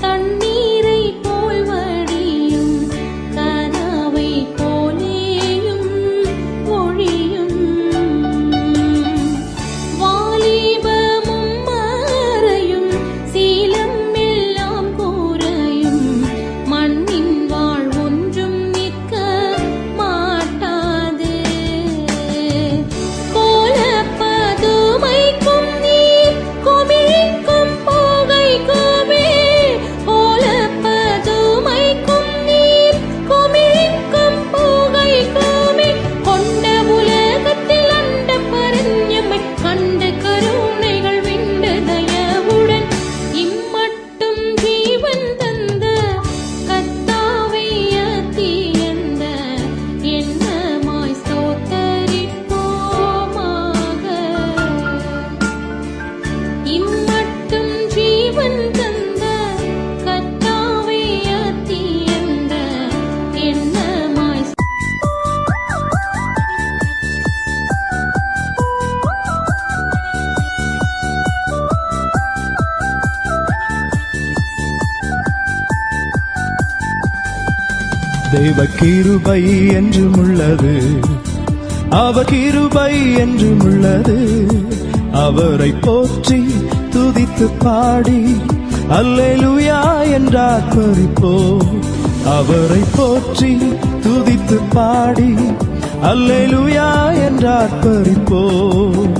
[SPEAKER 5] தண்ணீரை போல் வடியும், கனவை போலேயும் ஒழியும். வாலிபமும் மறையும், சீலம் எல்லாம் குறையும், மண்ணின் வாழ் ஒன்றும் நிற்க மாட்டாது. கோலப்பதுமைக்கும் நீர் குமிழிக்கும் போகைக்குமே, கோலப்பதுமைக்கும் நீர் குமிழிக்கும் போகைக்குமே, கொண்ட உலகத்தில் அண்ட பரஞ்சமை கண்ட கருணைகள் விண்ட தயவுடன் இம்மட்டும் ஜீவன் தந்த கர்த்தாவை அத்தியந்த எண்ணமாய் ஸ்தோத்தரிப்போமாக. இம்மட்டும் ஜீவன் தந்த கர்த்தாவை அத்தியந்த எண்ணமாய்
[SPEAKER 4] தேவ கிருபை என்றும் உள்ளது, அவர் கிருபை என்றும் உள்ளது. அவரை போற்றி துதித்து பாடி அல்லேலூயா என்றார்ப்பரிப்போம். அவரை போற்றி துதித்து பாடி அல்லேலூயா என்றார்ப்பரிப்போம்.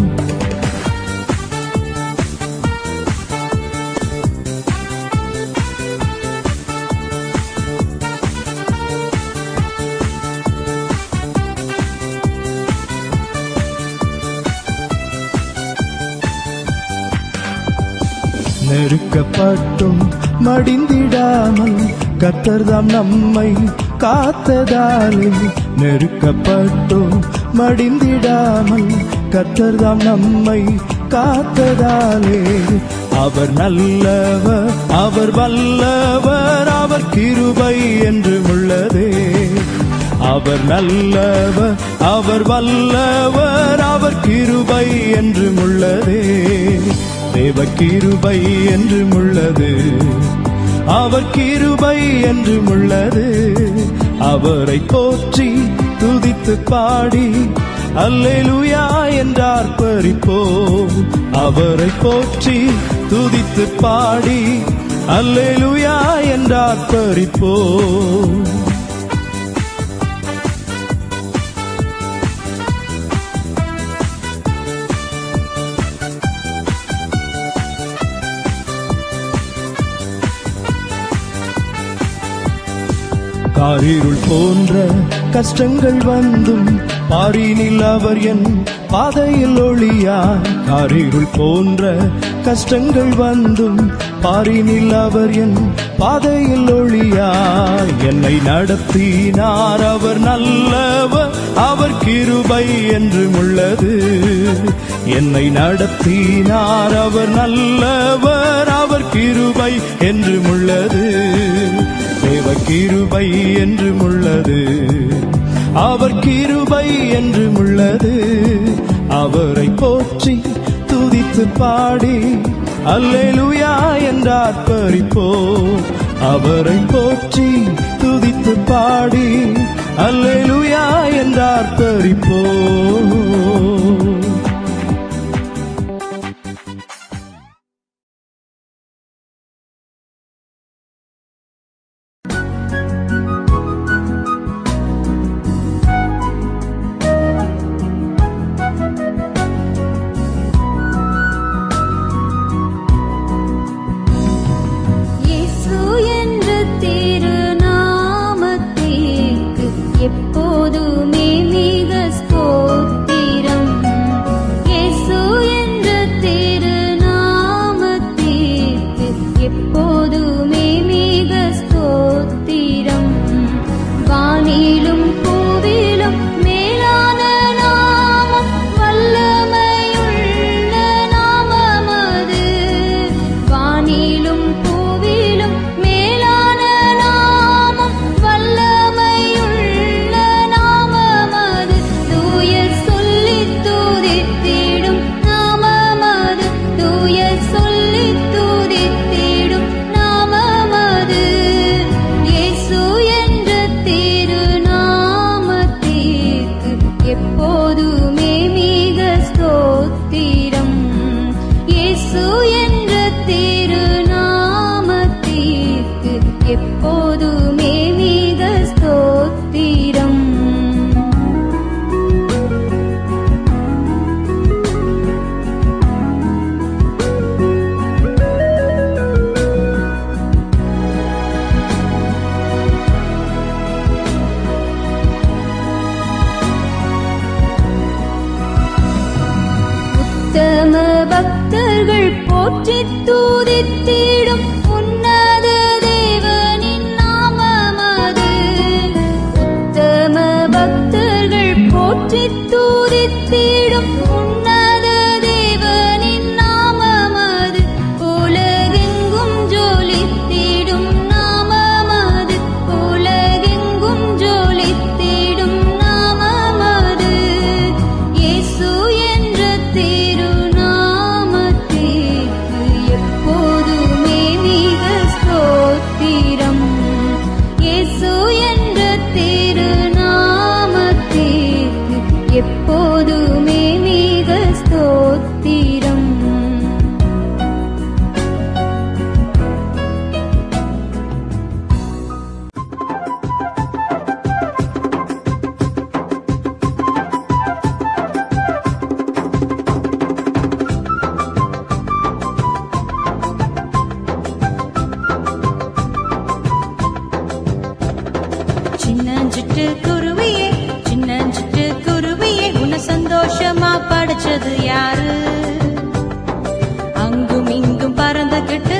[SPEAKER 4] நெருக்கப்பட்டும் மடிந்திடாமல் கர்த்தர்தாம் நம்மை காத்ததாலே. நெருக்கப்பட்டும் மடிந்திடாமல் கர்த்தர்தாம் நம்மை காத்ததாலே. அவர் நல்லவர், அவர் வல்லவர், அவர் கிருபை என்றும் உள்ளதே. அவர் நல்லவர், அவர் வல்லவர், அவர் கிருபை என்றும் உள்ளதே. தேவ கிருபை என்றும் உள்ளது, அவர் கிருபை என்றும் உள்ளது. அவரை போற்றி துதித்து பாடி அல்லேலூயா என்றார் பறிப்போம். அவரை போற்றி துதித்து பாடி அல்லேலூயா என்றார் பறிப்போம். காரிருள் போன்ற கஷ்டங்கள் வந்தும் பாரினில் அவர் என் பாதையில் ஒளியார். காரிருள் போன்ற கஷ்டங்கள் வந்தும் பாரினில் அவர் என் பாதையில் ஒளியார். என்னை நடத்தினார் அவர் நல்லவர், அவர் கிருபை என்றும் உள்ளது. என்னை நடத்தினார் அவர் நல்லவர், அவர் கிருபை என்றும் உள்ளது. தேவ கிருபை என்றும் உள்ளது, அவர் கிருபை என்றும் உள்ளது. அவரை போற்றி துதித்து பாடி அல்லேலூயா என்றார் பறிப்போம். அவரை போற்றி துதித்து பாடி அல்லேலூயா என்றார் பறிப்போம்.
[SPEAKER 1] எப்போதுமே மிக ஸ்தோத்திரம். இயேசு என்ற திருநாமத்திற்கு எப்போதுமே மிக ஸ்தோத்திரம். வானிலும் பூவிலும் மேலான நாமம், வல்லமையுள்ள நாமமது. வானிலும் பூவிலும் மேலான நாமம், வல்லமையுள்ள நாமமது. தூய சொல்லித் துதித்திடும் நாமமது, தூய சொல்லித் துதித்திடும் நாமமது. இயேசு என்ற திருநாமத்திற்கு எப்போதுமே மிக ஸ்தோத்திரம். இயேசு என்ற திருநாமத்திற்கு எப்போதுமே மிக ஸ்தோத்திரம். உத்தம பக்தர்கள் போற்றித் துதித்திடும் உன்னத தேவனின் நாமமது. உத்தம பக்தர்கள் போற்றித் துதித்திடும் உன்னத தேவனின் நாமமது. உலகெங்கும் ஜொலித்திடும் நாமமது, உலகெங்கும் ஜொலித்திடும் நாமமது. இயேசு என்ற திருநாமத்திற்கு எப்போதுமே மிக ஸ்தோத்திரம். இயேசு என்ற திருநாமத்திற்கு எப்போதுமே மிக ஸ்தோத்திரம். சின்னஞ்சிட்டு குருவியே, சின்னஞ்சிட்டு குருவியே, உன்னை சந்தோஷமா படைச்சது யாரு? அங்கும் இங்கும் பறந்துகிட்டு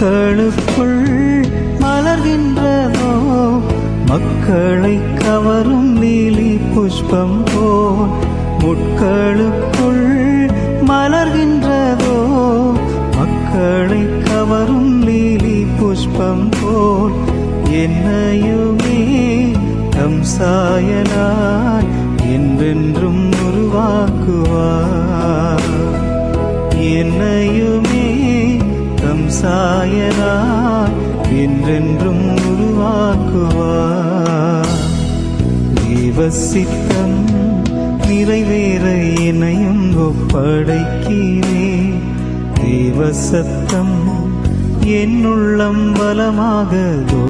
[SPEAKER 2] முட்களுக்குள் மலர்கின்றதோ மக்களை கவரும் லீலி புஷ்பம் போல் முட்களுக்குள் மலர்கின்றதோ மக்களை கவரும் லீலி புஷ்பம் போல் என்னையுமே தம் சாயலாய் என்றென்றும் உருவாக்குவார் என்னையுமே தம் சாயலாய் என்றென்றும் உருவாக்குவார் தேவசித்தம் நிறைவேற என்னையும் ஒப்படைக்கிறே தேவசத்தம் என்னுள்ளம் பலமாக